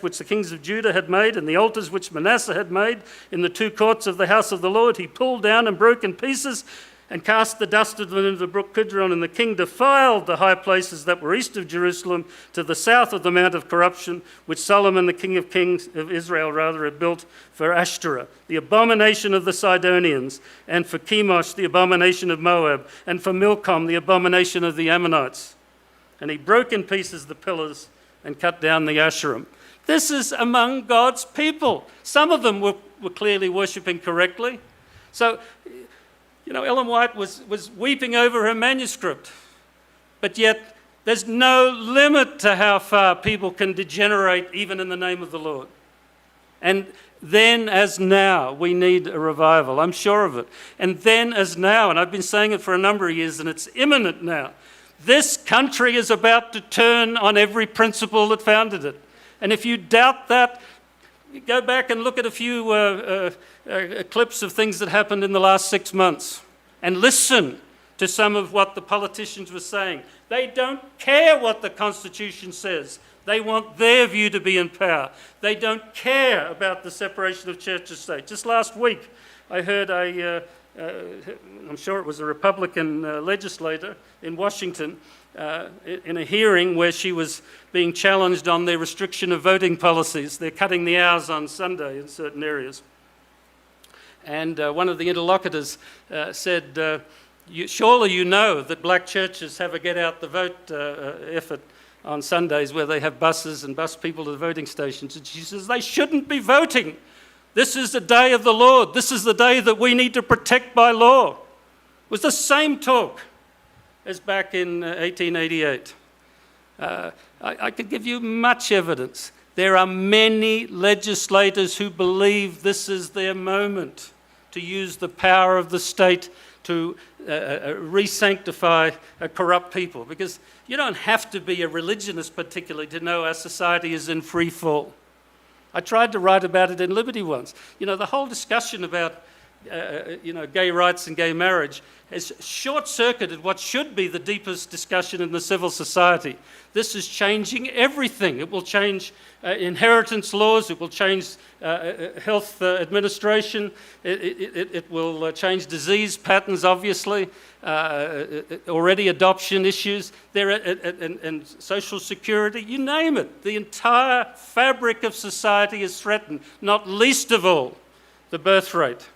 which the kings of Judah had made, and the altars which Manasseh had made in the two courts of the house of the Lord, he pulled down and broke in pieces, and cast the dust of them into the brook Kidron. And the king defiled the high places that were east of Jerusalem, to the south of the Mount of Corruption, which Solomon, the king of kings of Israel, had built for Ashtoreth, the abomination of the Sidonians, and for Chemosh, the abomination of Moab, and for Milcom, the abomination of the Ammonites. And he broke in pieces the pillars and cut down the Asherim. This is among God's people. Some of them were clearly worshipping correctly. So, Ellen White was weeping over her manuscript, but yet there's no limit to how far people can degenerate even in the name of the Lord. And then as now, we need a revival. I'm sure of it. And then as now, and I've been saying it for a number of years, and it's imminent now, this country is about to turn on every principle that founded it. And if you doubt that, go back and look at a few clips of things that happened in the last 6 months and listen to some of what the politicians were saying. They don't care what the Constitution says. They want their view to be in power. They don't care about the separation of church and state. Just last week, I heard I'm sure it was a Republican legislator in Washington, in a hearing where she was being challenged on their restriction of voting policies. They're cutting the hours on Sunday in certain areas. And one of the interlocutors said, surely you know that black churches have a get-out-the-vote effort on Sundays where they have buses and bus people to the voting stations. And she says, they shouldn't be voting. This is the day of the Lord. This is the day that we need to protect by law. It was the same talk as back in 1888. I could give you much evidence. There are many legislators who believe this is their moment to use the power of the state to re-sanctify corrupt people. Because you don't have to be a religionist particularly to know our society is in free fall. I tried to write about it in Liberty once. You know, the whole discussion about gay rights and gay marriage has short-circuited what should be the deepest discussion in the civil society. This is changing everything. It will change inheritance laws. It will change health administration. It will change disease patterns, obviously. Already adoption issues there, and social security, you name it. The entire fabric of society is threatened, not least of all the birth rate.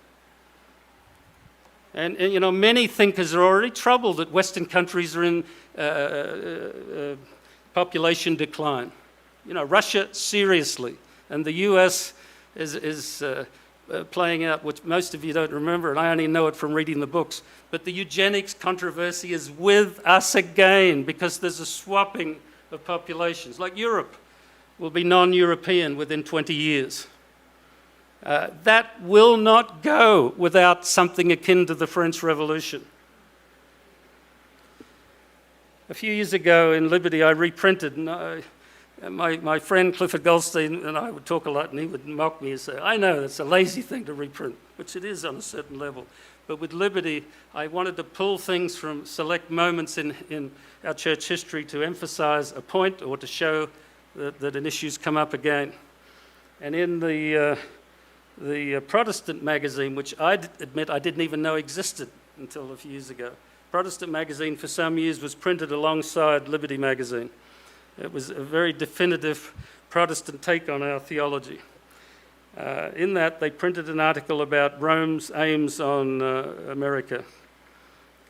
And many thinkers are already troubled that Western countries are in population decline. Russia, seriously. And the US is playing out, which most of you don't remember, and I only know it from reading the books, but the eugenics controversy is with us again because there's a swapping of populations. Like Europe will be non-European within 20 years. That will not go without something akin to the French Revolution. A few years ago in Liberty, I reprinted, and my friend Clifford Goldstein and I would talk a lot, and he would mock me and say, I know that's a lazy thing to reprint, which it is on a certain level. But with Liberty, I wanted to pull things from select moments in our church history to emphasize a point or to show that an issue's come up again. And in the Protestant magazine, which I admit I didn't even know existed until a few years ago. Protestant magazine for some years was printed alongside Liberty magazine. It was a very definitive Protestant take on our theology. In that, they printed an article about Rome's aims on America.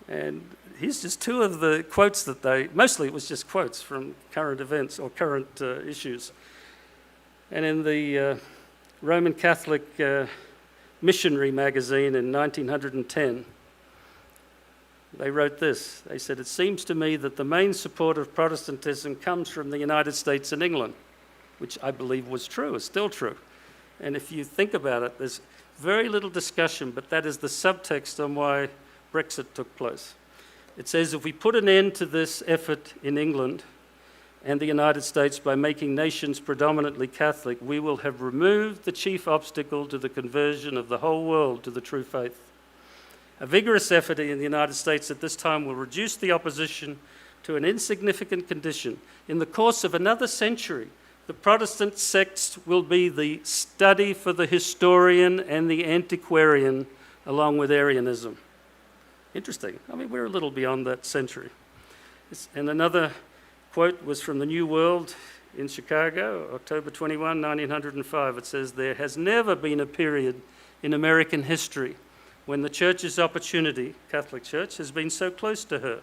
And here's just two of the quotes mostly it was just quotes from current events or current issues. And in the Roman Catholic missionary magazine in 1910, they wrote this. They said, it seems to me that the main support of Protestantism comes from the United States and England, which I believe was true, is still true. And if you think about it, there's very little discussion, but that is the subtext on why Brexit took place. It says, if we put an end to this effort in England and the United States by making nations predominantly Catholic, we will have removed the chief obstacle to the conversion of the whole world to the true faith. A vigorous effort in the United States at this time will reduce the opposition to an insignificant condition. In the course of another century, the Protestant sects will be the study for the historian and the antiquarian, along with Arianism. Interesting. I mean, we're a little beyond that century. And another quote was from the New World in Chicago, October 21, 1905. It says, there has never been a period in American history when the church's opportunity, Catholic Church, has been so close to her.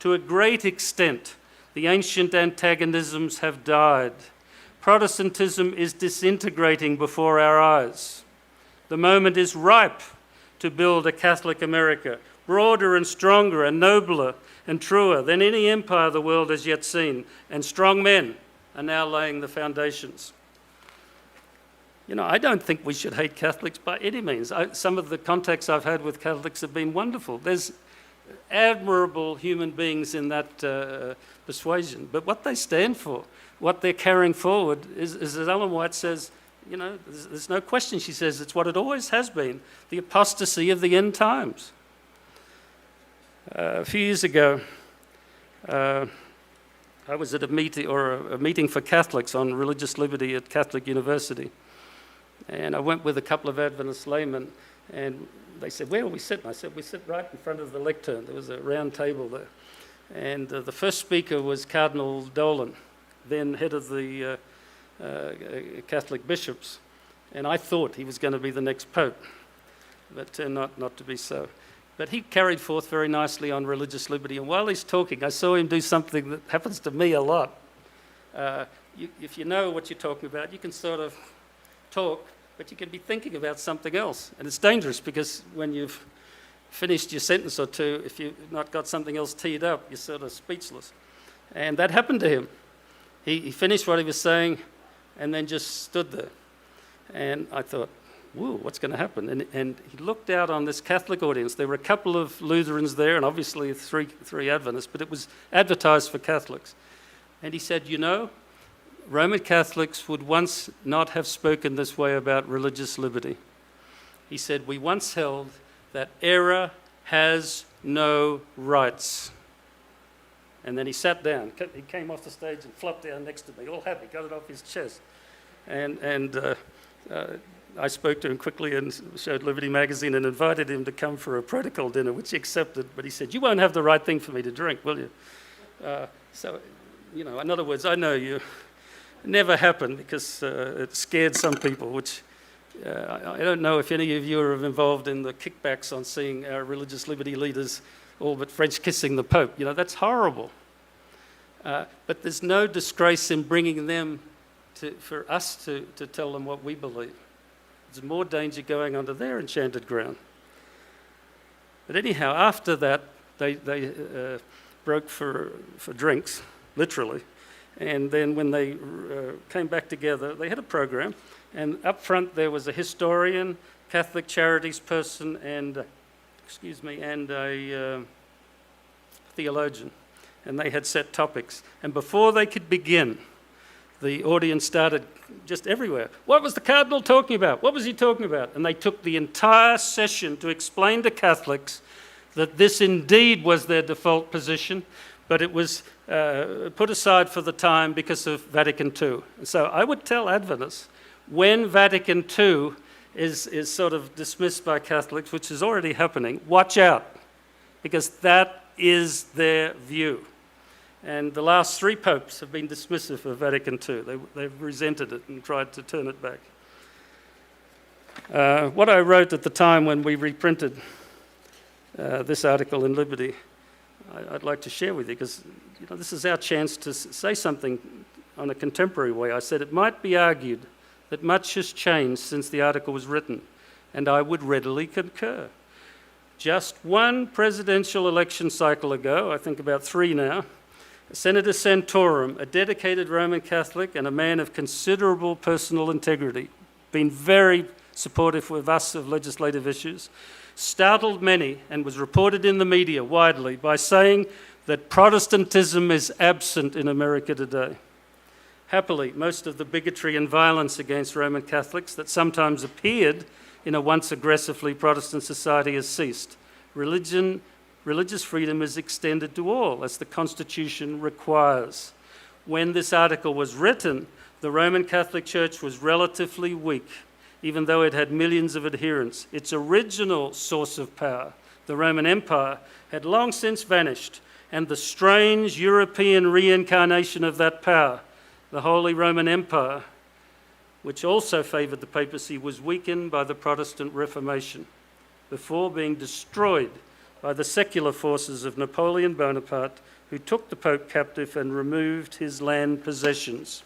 To a great extent, the ancient antagonisms have died. Protestantism is disintegrating before our eyes. The moment is ripe to build a Catholic America, broader and stronger and nobler and truer than any empire the world has yet seen, and strong men are now laying the foundations. I don't think we should hate Catholics by any means. Some of the contacts I've had with Catholics have been wonderful. There's admirable human beings in that persuasion. But what they stand for, what they're carrying forward, is as Ellen White says, there's no question, she says, it's what it always has been, the apostasy of the end times. A few years ago, I was at a meeting for Catholics on religious liberty at Catholic University. And I went with a couple of Adventist laymen, and they said, where will we sit? And I said, we sit right in front of the lectern. There was a round table there. And the first speaker was Cardinal Dolan, then head of the Catholic bishops. And I thought he was going to be the next pope. but turned not to be so. But he carried forth very nicely on religious liberty. And while he's talking, I saw him do something that happens to me a lot. If you know what you're talking about, you can sort of talk, but you can be thinking about something else. And it's dangerous because when you've finished your sentence or two, if you've not got something else teed up, you're sort of speechless. And that happened to him. He finished what he was saying and then just stood there. And I thought, whoa, what's going to happen? And he looked out on this Catholic audience. There were a couple of Lutherans there and obviously three Adventists, but it was advertised for Catholics. And he said, you know, Roman Catholics would once not have spoken this way about religious liberty. He said, we once held that error has no rights. And then he sat down. He came off the stage and flopped down next to me, all happy, got it off his chest. And I spoke to him quickly and showed Liberty Magazine and invited him to come for a protocol dinner, which he accepted. But he said, you won't have the right thing for me to drink, will you? So, you know, in other words, I know you. It never happened because it scared some people, which I don't know if any of you are involved in the kickbacks on seeing our religious liberty leaders all but French kissing the Pope. You know, that's horrible. But there's no disgrace in bringing them for us to tell them what we believe. There's more danger going onto their enchanted ground. But anyhow, after that, they broke for drinks, literally. And then when they came back together, they had a program. And up front there was a historian, Catholic Charities person, and a theologian. And they had set topics. And before they could begin, the audience started just everywhere. What was the Cardinal talking about? What was he talking about? And they took the entire session to explain to Catholics that this indeed was their default position, but it was put aside for the time because of Vatican II. And so I would tell Adventists, when Vatican II is sort of dismissed by Catholics, which is already happening, watch out, because that is their view. And the last three popes have been dismissive of Vatican II. They've resented it and tried to turn it back. What I wrote at the time when we reprinted this article in Liberty, I'd like to share with you, because this is our chance to say something on a contemporary way. I said, it might be argued that much has changed since the article was written, and I would readily concur. Just one presidential election cycle ago, I think about 3 now, Senator Santorum, a dedicated Roman Catholic and a man of considerable personal integrity, been very supportive with us of legislative issues, startled many and was reported in the media widely by saying that Protestantism is absent in America today. Happily, most of the bigotry and violence against Roman Catholics that sometimes appeared in a once aggressively Protestant society has ceased. Religious freedom is extended to all, as the Constitution requires. When this article was written, the Roman Catholic Church was relatively weak, even though it had millions of adherents. Its original source of power, the Roman Empire, had long since vanished, and the strange European reincarnation of that power, the Holy Roman Empire, which also favoured the papacy, was weakened by the Protestant Reformation, before being destroyed by the secular forces of Napoleon Bonaparte, who took the Pope captive and removed his land possessions.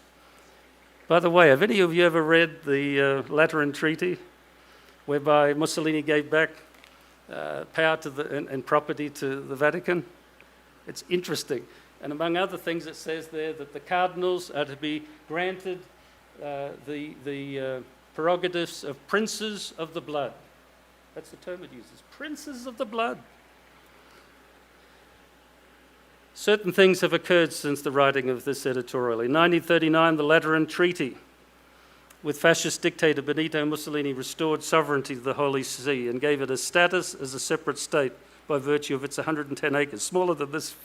By the way, have any of you ever read the Lateran Treaty, whereby Mussolini gave back power to and property to the Vatican? It's interesting. And among other things, it says there that the cardinals are to be granted the prerogatives of princes of the blood. That's the term it uses, princes of the blood. Certain things have occurred since the writing of this editorial. In 1939, the Lateran Treaty with fascist dictator Benito Mussolini restored sovereignty to the Holy See and gave it a status as a separate state by virtue of its 110 acres, smaller than this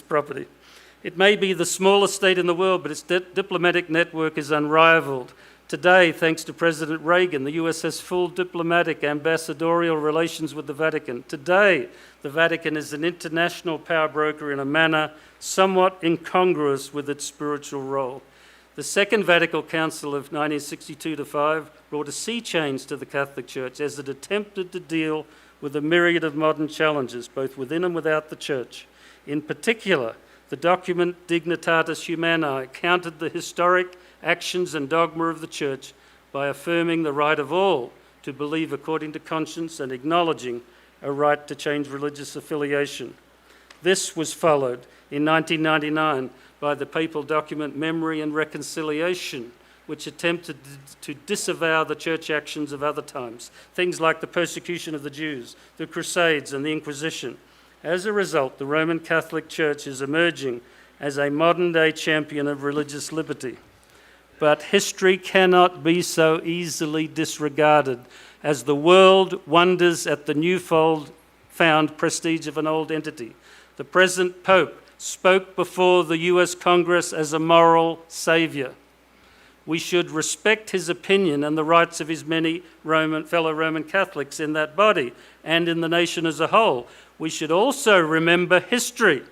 property. It may be the smallest state in the world, but its diplomatic network is unrivaled. Today, thanks to President Reagan, the US has full diplomatic ambassadorial relations with the Vatican. Today, the Vatican is an international power broker in a manner somewhat incongruous with its spiritual role. The Second Vatican Council of 1962-5 brought a sea change to the Catholic Church as it attempted to deal with a myriad of modern challenges, both within and without the Church. In particular, the document Dignitatis Humanae countered the historic actions and dogma of the Church by affirming the right of all to believe according to conscience and acknowledging a right to change religious affiliation. This was followed in 1999 by the papal document Memory and Reconciliation, which attempted to disavow the church actions of other times, things like the persecution of the Jews, the Crusades and the Inquisition. As a result, the Roman Catholic Church is emerging as a modern-day champion of religious liberty. But history cannot be so easily disregarded as the world wonders at the newfound prestige of an old entity. The present Pope spoke before the US Congress as a moral savior. We should respect his opinion and the rights of his many fellow Roman Catholics in that body and in the nation as a whole. We should also remember history,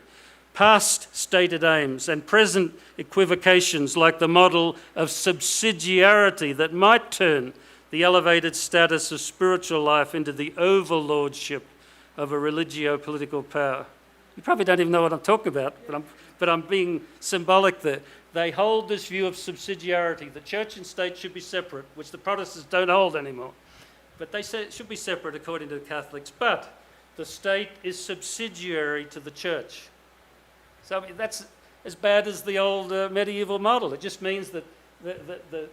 past stated aims and present equivocations like the model of subsidiarity that might turn the elevated status of spiritual life into the overlordship of a religio-political power. You probably don't even know what I'm talking about, but I'm being symbolic there. They hold this view of subsidiarity. The church and state should be separate, which the Protestants don't hold anymore. But they say it should be separate according to the Catholics. But the state is subsidiary to the church. So I mean, that's as bad as the old medieval model. It just means that the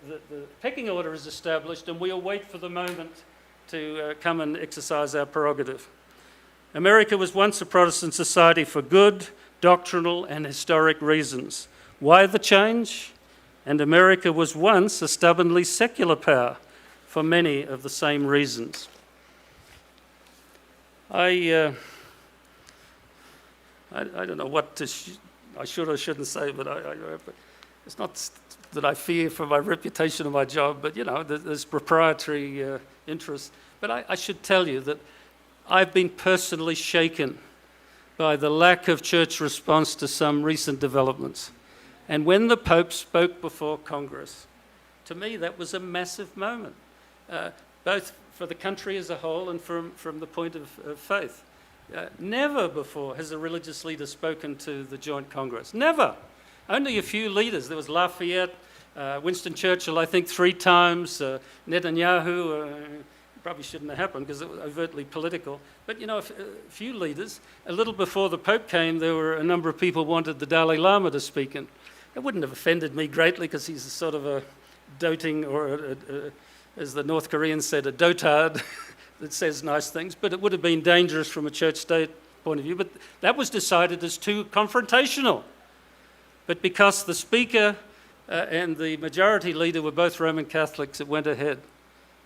pecking order is established and we'll wait for the moment to come and exercise our prerogative. America was once a Protestant society for good, doctrinal and historic reasons. Why the change? And America was once a stubbornly secular power for many of the same reasons. I don't know what I should or shouldn't say, but it's not that I fear for my reputation or my job, but there's proprietary interest. But I should tell you that I've been personally shaken by the lack of church response to some recent developments. And when the Pope spoke before Congress, to me that was a massive moment, both for the country as a whole and from the point of faith. Never before has a religious leader spoken to the Joint Congress. Never. Only a few leaders. There was Lafayette, Winston Churchill, I think 3 times, Netanyahu. Probably shouldn't have happened because it was overtly political. But a few leaders. A little before the Pope came, there were a number of people who wanted the Dalai Lama to speak. And it wouldn't have offended me greatly because he's a sort of a doting, or as the North Koreans said, a dotard that says nice things. But it would have been dangerous from a church-state point of view. But that was decided as too confrontational. But because the speaker and the majority leader were both Roman Catholics, it went ahead.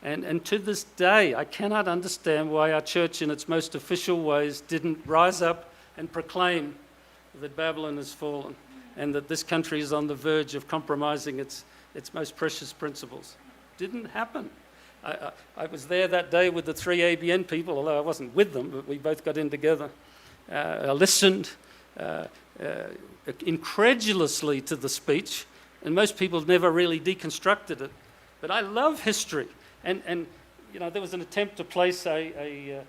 And to this day, I cannot understand why our church in its most official ways didn't rise up and proclaim that Babylon has fallen and that this country is on the verge of compromising its most precious principles. Didn't happen. I was there that day with the 3 ABN people, although I wasn't with them, but we both got in together. I listened incredulously to the speech, and most people never really deconstructed it. But I love history. And there was an attempt to place an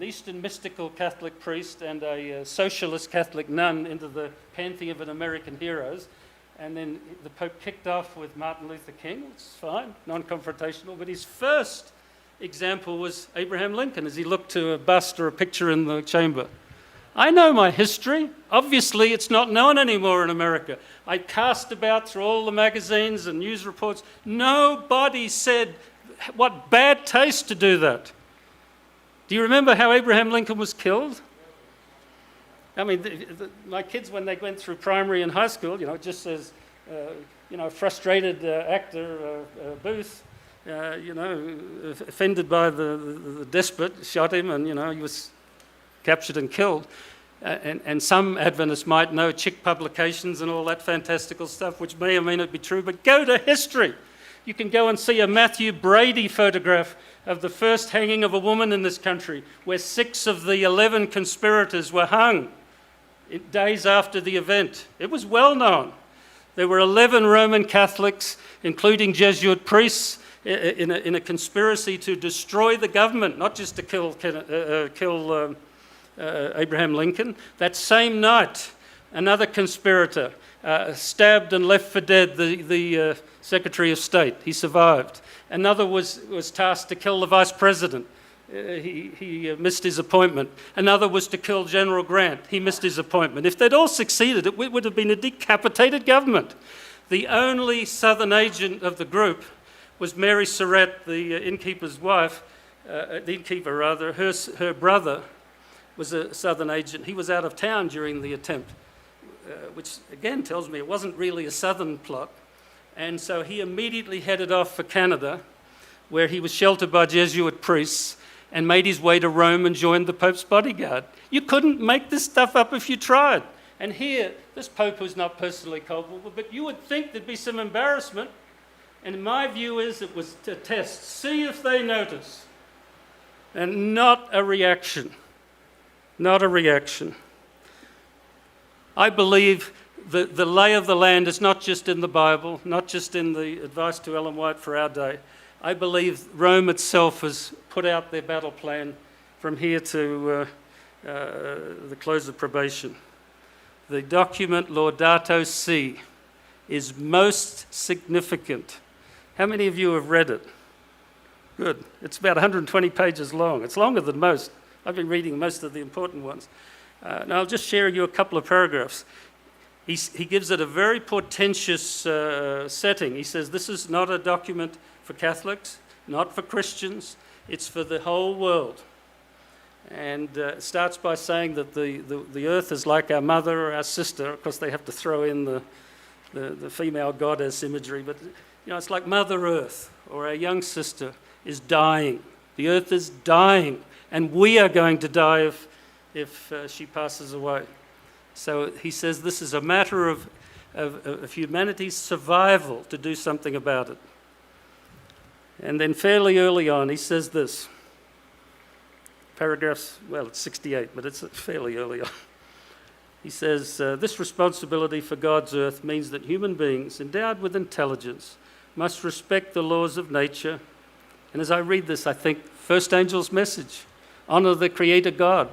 Eastern mystical Catholic priest and a socialist Catholic nun into the pantheon of American heroes. And then the Pope kicked off with Martin Luther King, which is fine, non-confrontational. But his first example was Abraham Lincoln as he looked to a bust or a picture in the chamber. I know my history. Obviously, it's not known anymore in America. I cast about through all the magazines and news reports. Nobody said, what bad taste to do that. Do you remember how Abraham Lincoln was killed? I mean, my kids, when they went through primary and high school, it just says, frustrated actor Booth, offended by the despot, shot him, and, he was captured and killed. And some Adventists might know chick publications and all that fantastical stuff, which may or may not be true, but go to history. You can go and see a Matthew Brady photograph of the first hanging of a woman in this country, where 6 of the 11 conspirators were hung days after the event. It was well known There were 11 Roman Catholics, including Jesuit priests, in a conspiracy to destroy the government, not just to kill Abraham Lincoln. That same night, another conspirator stabbed and left for dead the Secretary of State. He survived. Another was tasked to kill the Vice President. He missed his appointment. Another was to kill General Grant. He missed his appointment. If they'd all succeeded, it would have been a decapitated government. The only Southern agent of the group was Mary Surratt, the innkeeper's wife, the innkeeper rather. Her brother was a Southern agent. He was out of town during the attempt, which again tells me it wasn't really a Southern plot. And so he immediately headed off for Canada, where he was sheltered by Jesuit priests, and made his way to Rome and joined the Pope's bodyguard. You couldn't make this stuff up if you tried. And here, this Pope was not personally culpable, but you would think there'd be some embarrassment. And my view is it was to test, see if they notice. And not a reaction. Not a reaction. I believe the lay of the land is not just in the Bible, not just in the advice to Ellen White for our day. I believe Rome itself has put out their battle plan from here to the close of probation. The document Laudato Si is most significant. How many of you have read it? Good. It's about 120 pages long. It's longer than most. I've been reading most of the important ones. Now I'll just share you a couple of paragraphs. He gives it a very portentous setting. He says this is not a document for Catholics, not for Christians, it's for the whole world. And starts by saying that the earth is like our mother or our sister. Of course, they have to throw in the female goddess imagery, but it's like Mother Earth or our young sister is dying. The earth is dying, and we are going to die if she passes away. So he says this is a matter of humanity's survival to do something about it. And then fairly early on, he says this. Paragraphs, well, it's 68, but it's fairly early on. He says, this responsibility for God's earth means that human beings endowed with intelligence must respect the laws of nature. And as I read this, I think, first angel's message, honor the Creator God.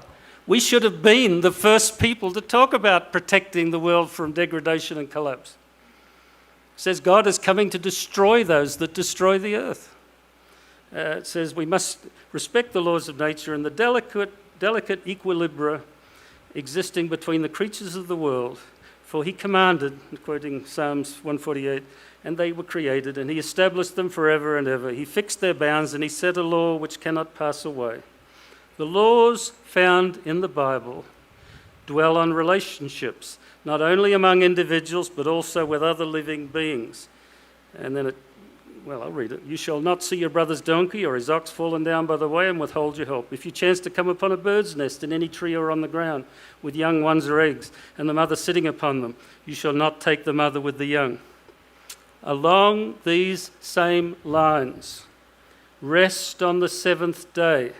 We should have been the first people to talk about protecting the world from degradation and collapse. It says God is coming to destroy those that destroy the earth. It says we must respect the laws of nature and the delicate equilibria existing between the creatures of the world. For he commanded, quoting Psalms 148, and they were created, and he established them forever and ever. He fixed their bounds, and he set a law which cannot pass away. The laws found in the Bible dwell on relationships, not only among individuals, but also with other living beings. And then I'll read it. You shall not see your brother's donkey or his ox fallen down by the way and withhold your help. If you chance to come upon a bird's nest in any tree or on the ground with young ones or eggs, and the mother sitting upon them, you shall not take the mother with the young. Along these same lines, rest on the seventh day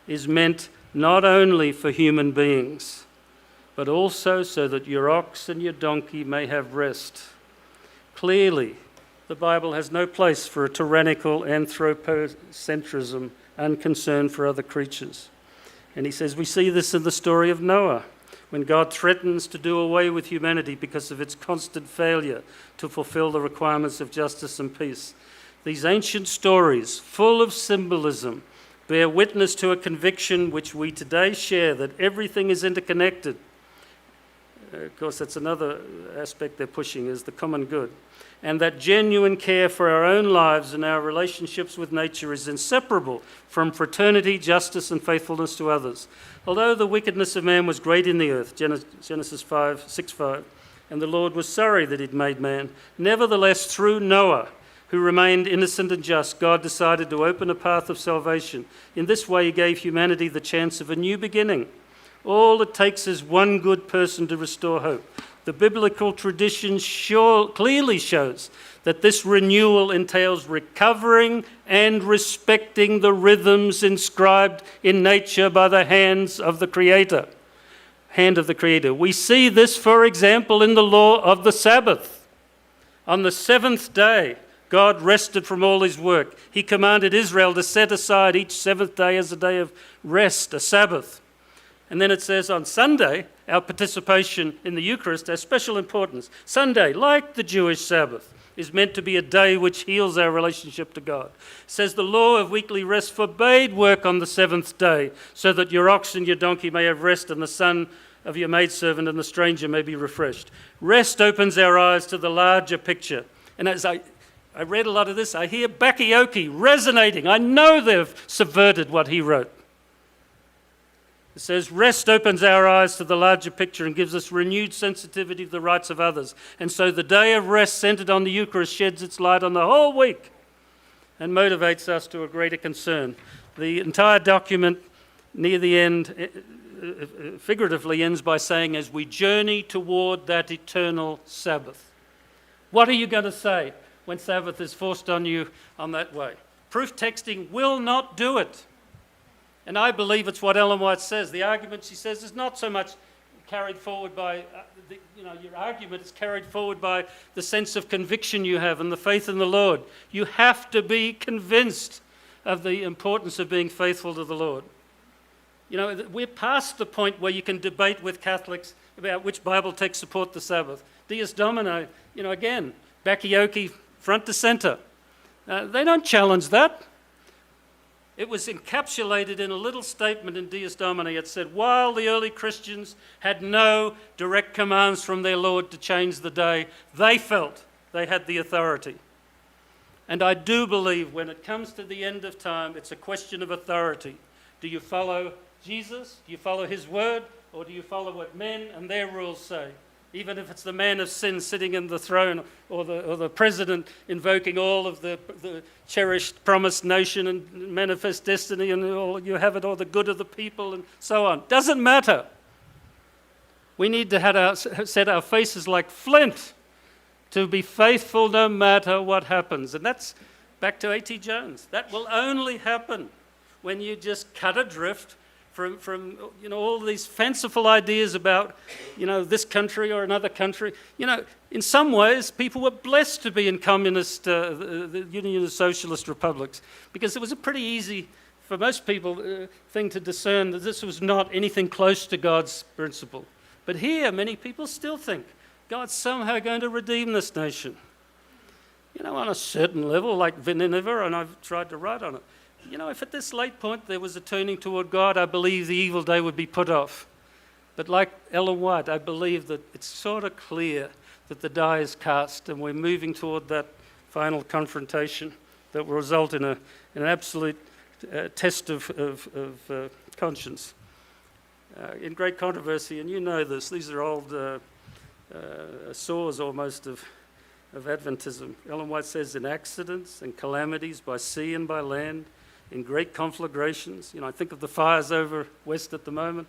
is meant not only for human beings, but also so that your ox and your donkey may have rest. Clearly, the Bible has no place for a tyrannical anthropocentrism, unconcern for other creatures. And he says we see this in the story of Noah, when God threatens to do away with humanity because of its constant failure to fulfill the requirements of justice and peace. These ancient stories, full of symbolism, bear witness to a conviction which we today share, that everything is interconnected. Of course, that's another aspect they're pushing, is the common good. And that genuine care for our own lives and our relationships with nature is inseparable from fraternity, justice, and faithfulness to others. Although the wickedness of man was great in the earth, Genesis 6:5, and the Lord was sorry that he'd made man, nevertheless, through Noah, who remained innocent and just, God decided to open a path of salvation. In this way, he gave humanity the chance of a new beginning. All it takes is one good person to restore hope. The biblical tradition clearly shows that this renewal entails recovering and respecting the rhythms inscribed in nature by the hand of the Creator. We see this, for example, in the law of the Sabbath. On the seventh day, God rested from all his work. He commanded Israel to set aside each seventh day as a day of rest, a Sabbath. And then it says on Sunday, our participation in the Eucharist has special importance. Sunday, like the Jewish Sabbath, is meant to be a day which heals our relationship to God. It says the law of weekly rest forbade work on the seventh day, so that your ox and your donkey may have rest, and the son of your maidservant and the stranger may be refreshed. Rest opens our eyes to the larger picture. And as I read a lot of this, I hear Bakioki resonating. I know they've subverted what he wrote. It says, rest opens our eyes to the larger picture and gives us renewed sensitivity to the rights of others. And so the day of rest centered on the Eucharist sheds its light on the whole week and motivates us to a greater concern. The entire document near the end figuratively ends by saying, as we journey toward that eternal Sabbath. What are you going to say when Sabbath is forced on you on that way? Proof texting will not do it. And I believe it's what Ellen White says. The argument, she says, is not so much carried forward by, your argument is carried forward by the sense of conviction you have and the faith in the Lord. You have to be convinced of the importance of being faithful to the Lord. We're past the point where you can debate with Catholics about which Bible texts support the Sabbath. Dies Domini, again, Bakioki front to center. They don't challenge that. It was encapsulated in a little statement in Dies Domini. It said, while the early Christians had no direct commands from their Lord to change the day, they felt they had the authority. And I do believe when it comes to the end of time, it's a question of authority. Do you follow Jesus? Do you follow his word? Or do you follow what men and their rules say? Even if it's the man of sin sitting in the throne, or the president invoking all of the cherished promised nation and manifest destiny and all you have it, or the good of the people and so on. Doesn't matter. We need to set our faces like flint to be faithful no matter what happens. And that's back to A.T. Jones. That will only happen when you just cut adrift from all these fanciful ideas about this country or another country. In some ways people were blessed to be in communist the Union of Socialist Republics, because it was a pretty easy for most people thing to discern that this was not anything close to God's principle. But here many people still think God's somehow going to redeem this nation, on a certain level, like Nineveh, and I've tried to write on it. If at this late point there was a turning toward God, I believe the evil day would be put off. But like Ellen White, I believe that it's sort of clear that the die is cast and we're moving toward that final confrontation that will result in an absolute test of conscience. In great controversy, and you know this, these are old sores almost of Adventism. Ellen White says, in accidents and calamities by sea and by land, in great conflagrations. I think of the fires over west at the moment.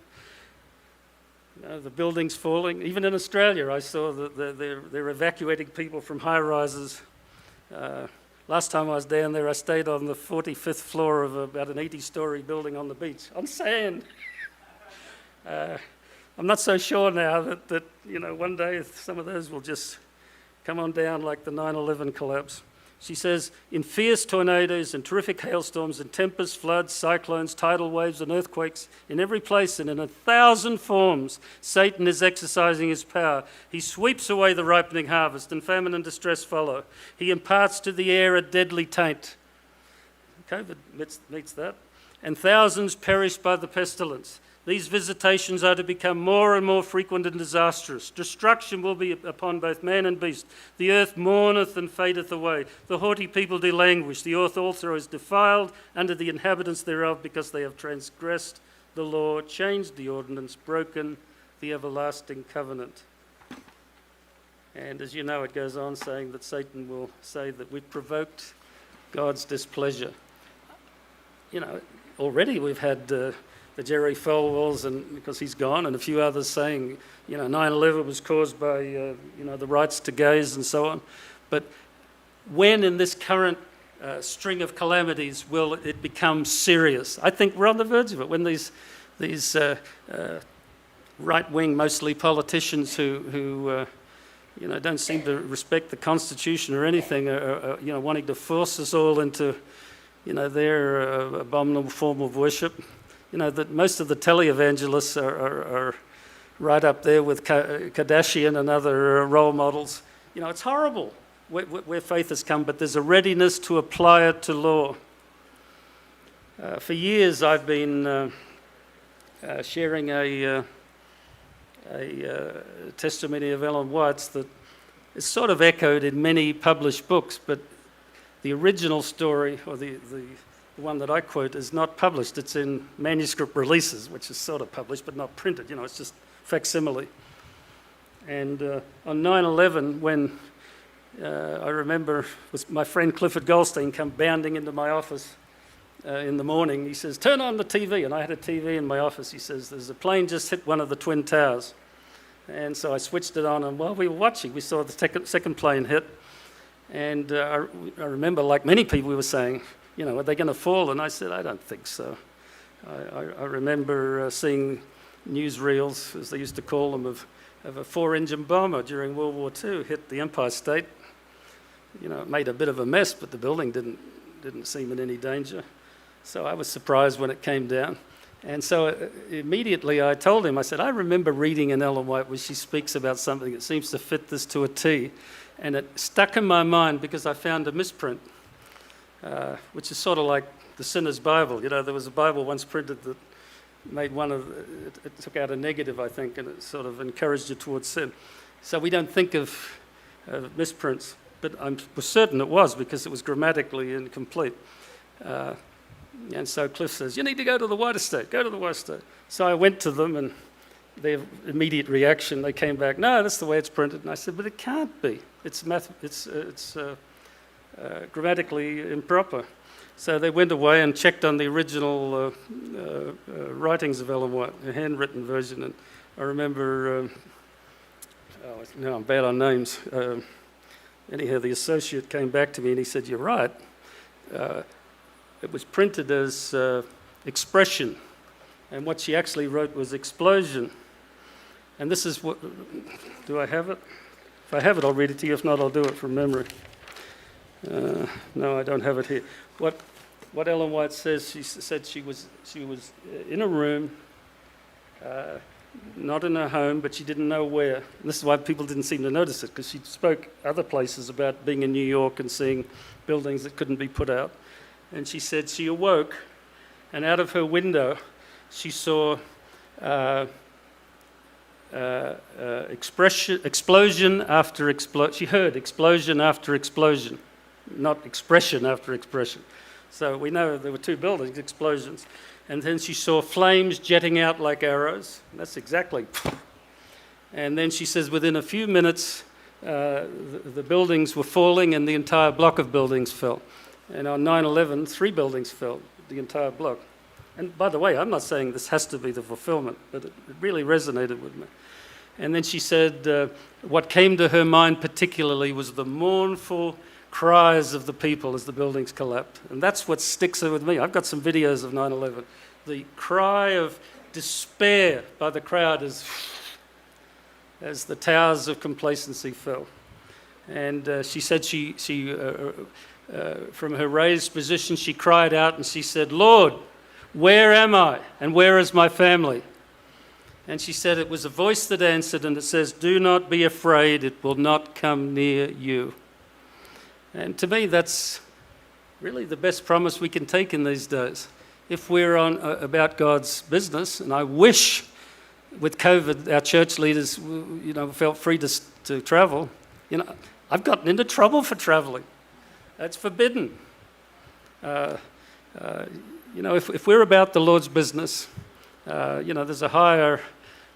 The buildings falling. Even in Australia, I saw that they're evacuating people from high rises. Last time I was down there, I stayed on the 45th floor of about an 80-story building on the beach, on sand. I'm not so sure now that one day some of those will just come on down like the 9/11 collapse. She says, in fierce tornadoes and terrific hailstorms and tempests, floods, cyclones, tidal waves and earthquakes, in every place and in 1,000 forms, Satan is exercising his power. He sweeps away the ripening harvest, and famine and distress follow. He imparts to the air a deadly taint. COVID meets that. And thousands perish by the pestilence. These visitations are to become more and more frequent and disastrous. Destruction will be upon both man and beast. The earth mourneth and fadeth away. The haughty people do languish. The earth also is defiled under the inhabitants thereof, because they have transgressed the law, changed the ordinance, broken the everlasting covenant. And as you know, it goes on saying that Satan will say that we've provoked God's displeasure. Already we've had the Jerry Falwells, and because he's gone, and a few others saying, 9/11 was caused by, the rights to gays and so on. But when in this current string of calamities will it become serious? I think we're on the verge of it, when these right-wing, mostly politicians who don't seem to respect the Constitution or anything, wanting to force us all into, their abominable form of worship. That most of the televangelists are right up there with Kardashian and other role models. It's horrible where faith has come, but there's a readiness to apply it to law. For years, I've been sharing a testimony of Ellen White's that is sort of echoed in many published books, but the original story, or the one that I quote, is not published. It's in manuscript releases, which is sort of published but not printed. It's just facsimile. And on 9/11, when I remember my friend Clifford Goldstein come bounding into my office in the morning. He says, "Turn on the TV." And I had a TV in my office. He says, "There's a plane just hit one of the Twin Towers." And so I switched it on, and while we were watching, we saw the second plane hit. And I remember, like many people, we were saying, are they going to fall? And I said, I don't think so. I remember seeing newsreels, as they used to call them, of a 4-engine bomber during World War II hit the Empire State. It made a bit of a mess, but the building didn't seem in any danger. So I was surprised when it came down. And so immediately I told him, I said, I remember reading in Ellen White where she speaks about something that seems to fit this to a T. And it stuck in my mind because I found a misprint, which is sort of like the Sinner's Bible. There was a Bible once printed that made it took out a negative, I think, and it sort of encouraged you towards sin. So we don't think of misprints, but I was certain it was because it was grammatically incomplete. And so Cliff says, "You need to go to the White Estate, go to the White Estate." So I went to them, and their immediate reaction, they came back, "No, that's the way it's printed." And I said, "But it can't be. It's grammatically improper." So they went away and checked on the original writings of Ellen White, a handwritten version. And I remember, now I'm bad on names. Anyhow, the associate came back to me and he said, "You're right. It was printed as expression, and what she actually wrote was explosion." And this is what, do I have it? If I have it, I'll read it to you. If not, I'll do it from memory. No, I don't have it here. What Ellen White says, she said she was in a room, not in her home, but she didn't know where. And this is why people didn't seem to notice it, because she spoke other places about being in New York and seeing buildings that couldn't be put out. And she said she awoke, and out of her window, she saw explosion after explosion. She heard explosion after explosion, not expression after expression. So we know there were two buildings, explosions. And then she saw flames jetting out like arrows. That's exactly. And then she says within a few minutes, the buildings were falling and the entire block of buildings fell. And on 9/11, 3 buildings fell, the entire block. And by the way, I'm not saying this has to be the fulfillment, but it really resonated with me. And then she said what came to her mind particularly was the mournful cries of the people as the buildings collapsed. And that's what sticks with me. I've got some videos of 9/11. The cry of despair by the crowd as the towers of complacency fell. And she said she from her raised position, she cried out and she said, "Lord, where am I and where is my family?" And she said it was a voice that answered, and it says, "Do not be afraid, it will not come near you." And to me, that's really the best promise we can take in these days. If we're on about God's business, and I wish with COVID our church leaders, felt free to travel. I've gotten into trouble for traveling. That's forbidden. If we're about the Lord's business, there's a higher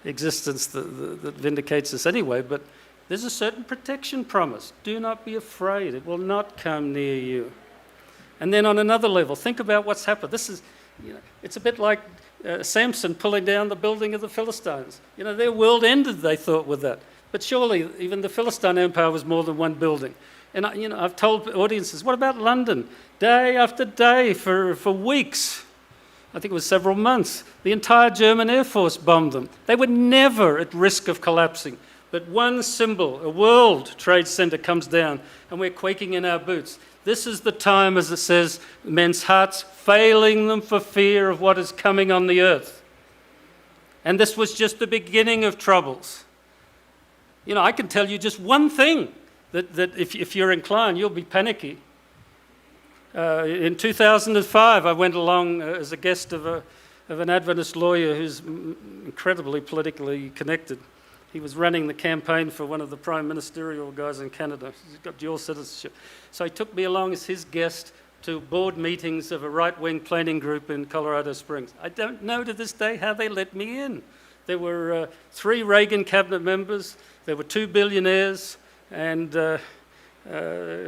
existence that vindicates us anyway, but there's a certain protection promise. Do not be afraid. It will not come near you. And then on another level, think about what's happened. This is, it's a bit like Samson pulling down the building of the Philistines. Their world ended, they thought, with that. But surely even the Philistine Empire was more than one building. And I've told audiences, what about London? Day after day for weeks. I think it was several months. The entire German Air Force bombed them. They were never at risk of collapsing. but one symbol, a World Trade Center comes down, and we're quaking in our boots. This is the time, as it says, men's hearts failing them for fear of what is coming on the earth. And this was just the beginning of troubles. You know, I can tell you just one thing that if you're inclined, you'll be panicky. In 2005, I went along as a guest of an Adventist lawyer who's incredibly politically connected. He was running the campaign for one of the prime ministerial guys in Canada. He's got dual citizenship. So he took me along as his guest to board meetings of a right-wing planning group in Colorado Springs. I don't know to this day how they let me in. There were 3 Reagan cabinet members, there were 2 billionaires, and a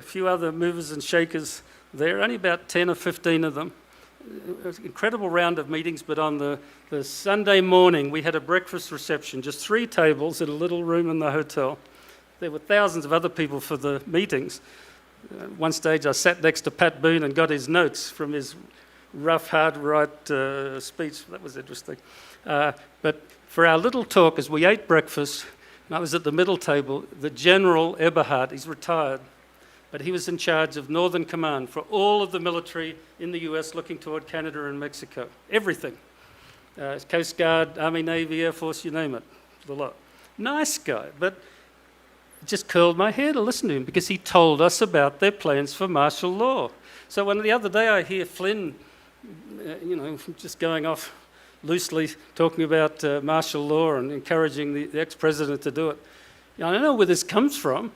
few other movers and shakers there, only about 10 or 15 of them. It was an incredible round of meetings, but on the Sunday morning, we had a breakfast reception, just 3 tables in a little room in the hotel. There were thousands of other people for the meetings. At one stage, I sat next to Pat Boone and got his notes from his rough, hard-write speech. That was interesting. But for our little talk, as we ate breakfast, and I was at the middle table, the General Eberhard, he's retired, but he was in charge of Northern Command for all of the military in the US looking toward Canada and Mexico. Everything. Coast Guard, Army, Navy, Air Force, you name it. The lot. Nice guy, but it just curled my hair to listen to him because he told us about their plans for martial law. So when the other day I hear Flynn, just going off loosely talking about martial law and encouraging the ex-president to do it, I don't know where this comes from.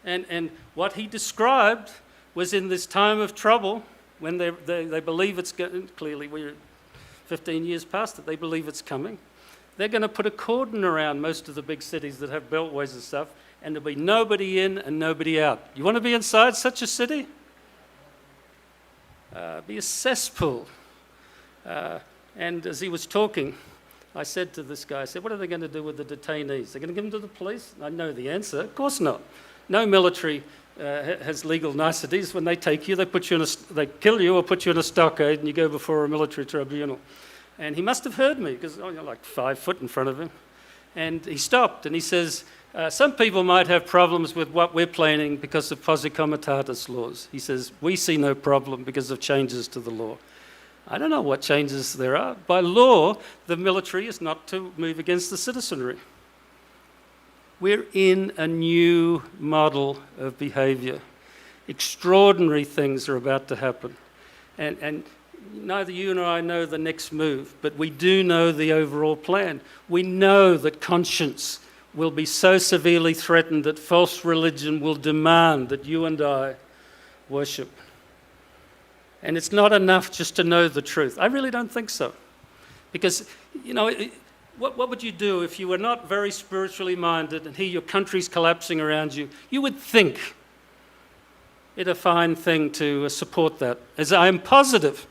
And what he described was in this time of trouble, when they believe it's going, clearly we're 15 years past it, they believe it's coming. They're going to put a cordon around most of the big cities that have beltways and stuff, and there'll be nobody in and nobody out. You want to be inside such a city? Be a cesspool. And as he was talking, I said to this guy, I said, what are they going to do with the detainees? They're going to give them to the police? I know the answer. Of course not. No military has legal niceties. When they take you, they kill you or put you in a stockade and you go before a military tribunal. And he must have heard me because I'm like 5 foot in front of him. And he stopped and he says, some people might have problems with what we're planning because of posse comitatus laws. He says, we see no problem because of changes to the law. I don't know what changes there are. By law, the military is not to move against the citizenry. We're in a new model of behavior. Extraordinary things are about to happen. And neither you nor I know the next move, but we do know the overall plan. We know that conscience will be so severely threatened that false religion will demand that you and I worship. And it's not enough just to know the truth. I really don't think so. Because, what would you do if you were not very spiritually minded and here your country's collapsing around you? You would think it a fine thing to support that. As I am positive,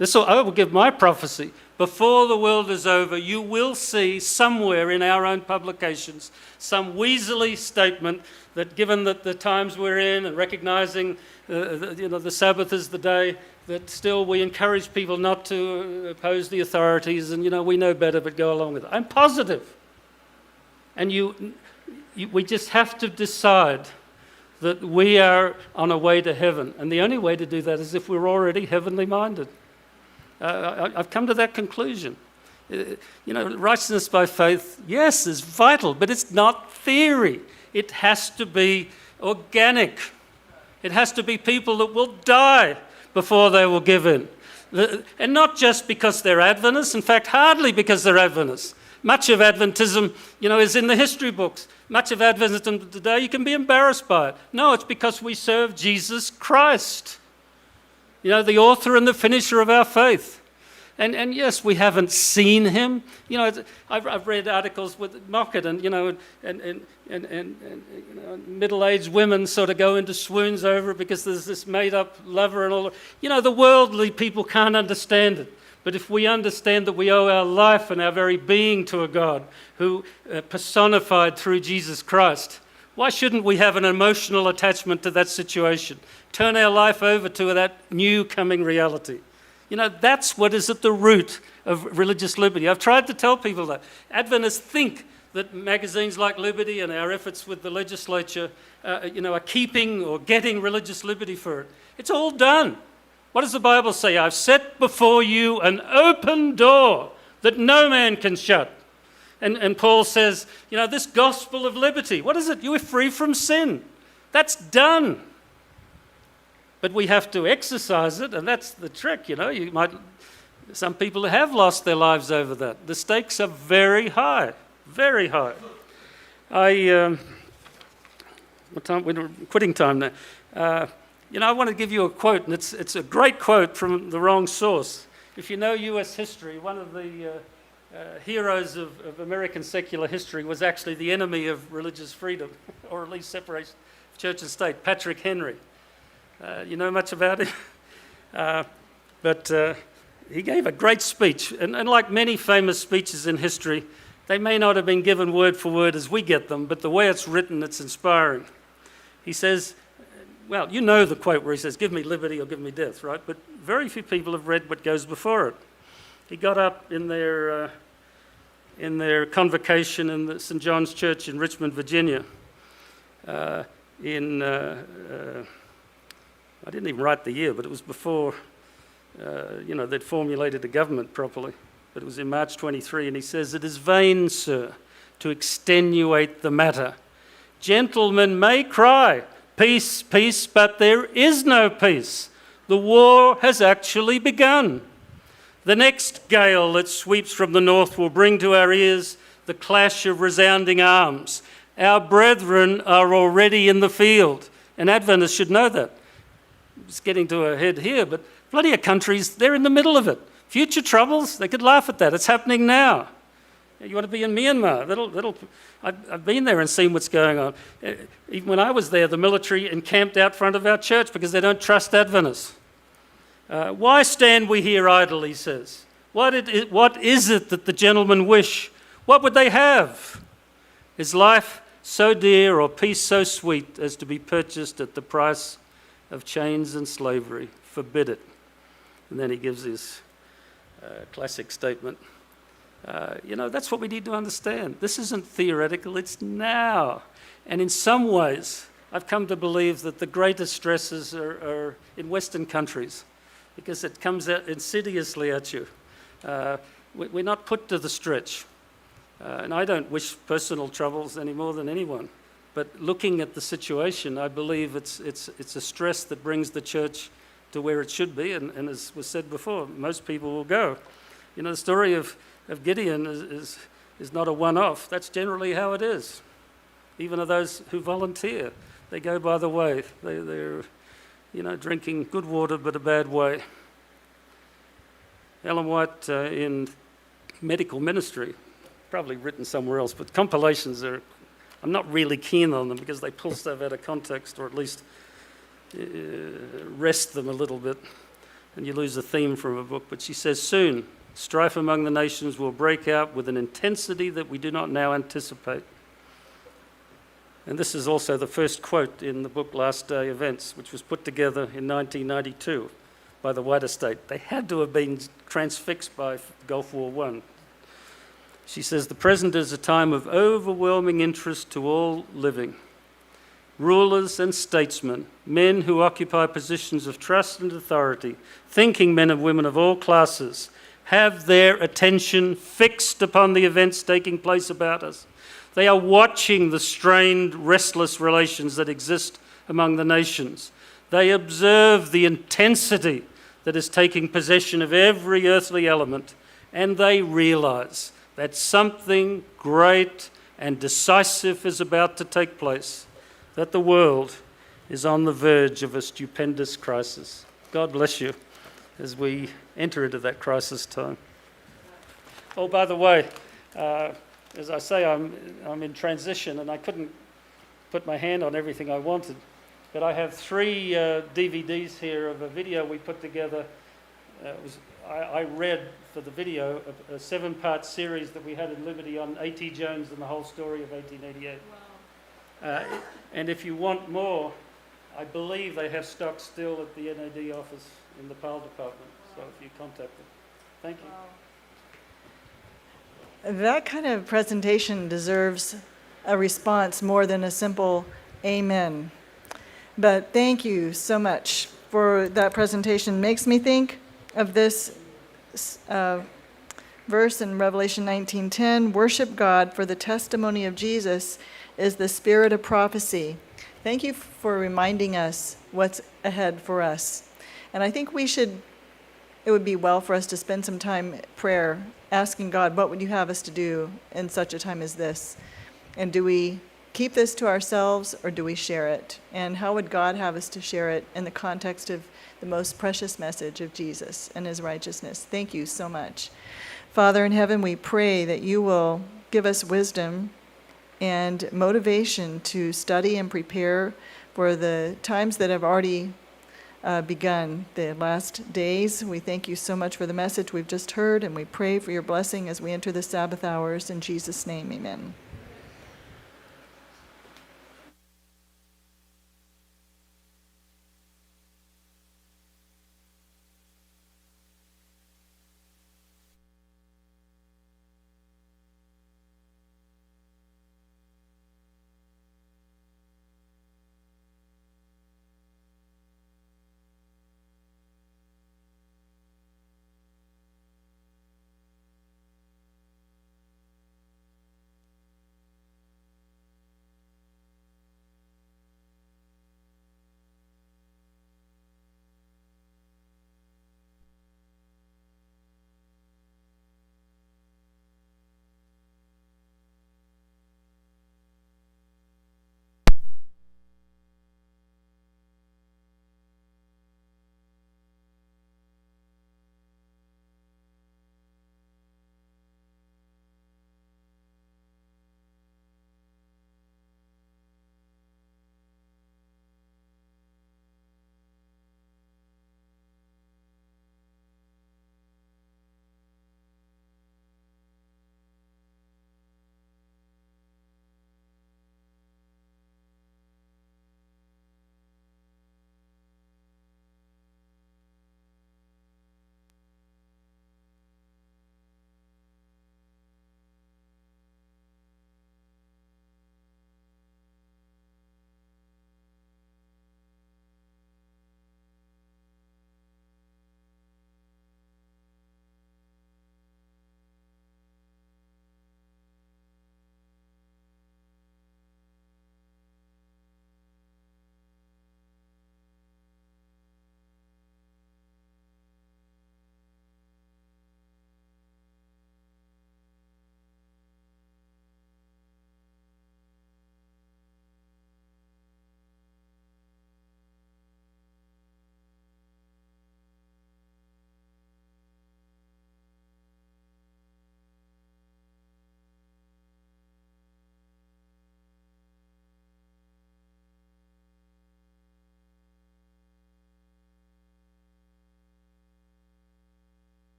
I will give my prophecy. Before the world is over, you will see somewhere in our own publications some weaselly statement that given that the times we're in and recognizing the Sabbath is the day, that still we encourage people not to oppose the authorities and, we know better, but go along with it. I'm positive. And we just have to decide that we are on a way to heaven. And the only way to do that is if we're already heavenly minded. I've come to that conclusion. Righteousness by faith, yes, is vital, but it's not theory. It has to be organic. It has to be people that will die before they will give in. And not just because they're Adventists, in fact, hardly because they're Adventists. Much of Adventism, is in the history books. Much of Adventism today, you can be embarrassed by it. No, it's because we serve Jesus Christ. The author and the finisher of our faith. And yes, we haven't seen him. I've read articles with Mockett and middle-aged women sort of go into swoons over it because there's this made-up lover and all. The worldly people can't understand it. But if we understand that we owe our life and our very being to a God who personified through Jesus Christ, why shouldn't we have an emotional attachment to that situation? Turn our life over to that new coming reality. That's what is at the root of religious liberty. I've tried to tell people that. Adventists think that magazines like Liberty and our efforts with the legislature, are keeping or getting religious liberty for it. It's all done. What does the Bible say? I've set before you an open door that no man can shut. And Paul says, this gospel of liberty, what is it? You are free from sin. That's done. But we have to exercise it, and that's the trick, Some people have lost their lives over that. The stakes are very high, very high. What time? We're quitting time now. I want to give you a quote, and it's a great quote from the wrong source. If you know U.S. history, one of the heroes of American secular history was actually the enemy of religious freedom, or at least separation of church and state, Patrick Henry. You know much about him? But he gave a great speech, and like many famous speeches in history, they may not have been given word for word as we get them, but the way it's written, it's inspiring. He says, well, you know the quote where he says, give me liberty or give me death, right? But very few people have read what goes before it. He got up in their convocation in the St. John's Church in Richmond, Virginia, I didn't even write the year, but it was before, they'd formulated a government properly. But it was in March 23, and he says, it is vain, sir, to extenuate the matter. Gentlemen may cry, peace, peace, but there is no peace. The war has actually begun. The next gale that sweeps from the north will bring to our ears the clash of resounding arms. Our brethren are already in the field, and Adventists should know that. It's getting to a head here, but plenty of countries, they're in the middle of it. Future troubles, they could laugh at that. It's happening now. You want to be in Myanmar? I've been there and seen what's going on. Even when I was there, the military encamped out front of our church because they don't trust Adventists. Why stand we here idle, he says. What is it that the gentlemen wish? What would they have? Is life so dear or peace so sweet as to be purchased at the price of chains and slavery? Forbid it. And then he gives his classic statement. That's what we need to understand. This isn't theoretical, it's now. And in some ways, I've come to believe that the greatest stresses are in Western countries, because it comes out insidiously at you. We're not put to the stretch. And I don't wish personal troubles any more than anyone. But looking at the situation, I believe it's a stress that brings the church to where it should be. And as was said before, most people will go. The story of Gideon is not a one-off. That's generally how it is. Even of those who volunteer, they go by the way. They're drinking good water but a bad way. Ellen White in medical ministry, probably written somewhere else, but compilations I'm not really keen on them because they pull stuff out of context, or at least wrest them a little bit, and you lose the theme from a book. But she says, soon, strife among the nations will break out with an intensity that we do not now anticipate. And this is also the first quote in the book Last Day Events, which was put together in 1992 by the White Estate. They had to have been transfixed by Gulf War I. She says, the present is a time of overwhelming interest to all living. Rulers and statesmen, men who occupy positions of trust and authority, thinking men and women of all classes, have their attention fixed upon the events taking place about us. They are watching the strained, restless relations that exist among the nations. They observe the intensity that is taking possession of every earthly element, and they realize that something great and decisive is about to take place, that the world is on the verge of a stupendous crisis. God bless you as we enter into that crisis time. Oh, by the way, as I say, I'm in transition and I couldn't put my hand on everything I wanted, but I have 3 DVDs here of a video we put together. I read for the video a 7-part series that we had in Liberty on A.T. Jones and the whole story of 1888. Wow. And if you want more, I believe they have stock still at the NAD office in the PAL department. Wow. So if you contact them. Thank you. Wow. That kind of presentation deserves a response more than a simple amen. But thank you so much for that presentation. Makes me think of this verse in Revelation 19:10, worship God, for the testimony of Jesus is the spirit of prophecy. Thank you for reminding us what's ahead for us. And I think it would be well for us to spend some time in prayer, asking God, what would you have us to do in such a time as this? And do we keep this to ourselves or do we share it? And how would God have us to share it in the context of the most precious message of Jesus and his righteousness? Thank you so much. Father in heaven, we pray that you will give us wisdom and motivation to study and prepare for the times that have already begun, the last days. We thank you so much for the message we've just heard, and we pray for your blessing as we enter the Sabbath hours. In Jesus' name, amen.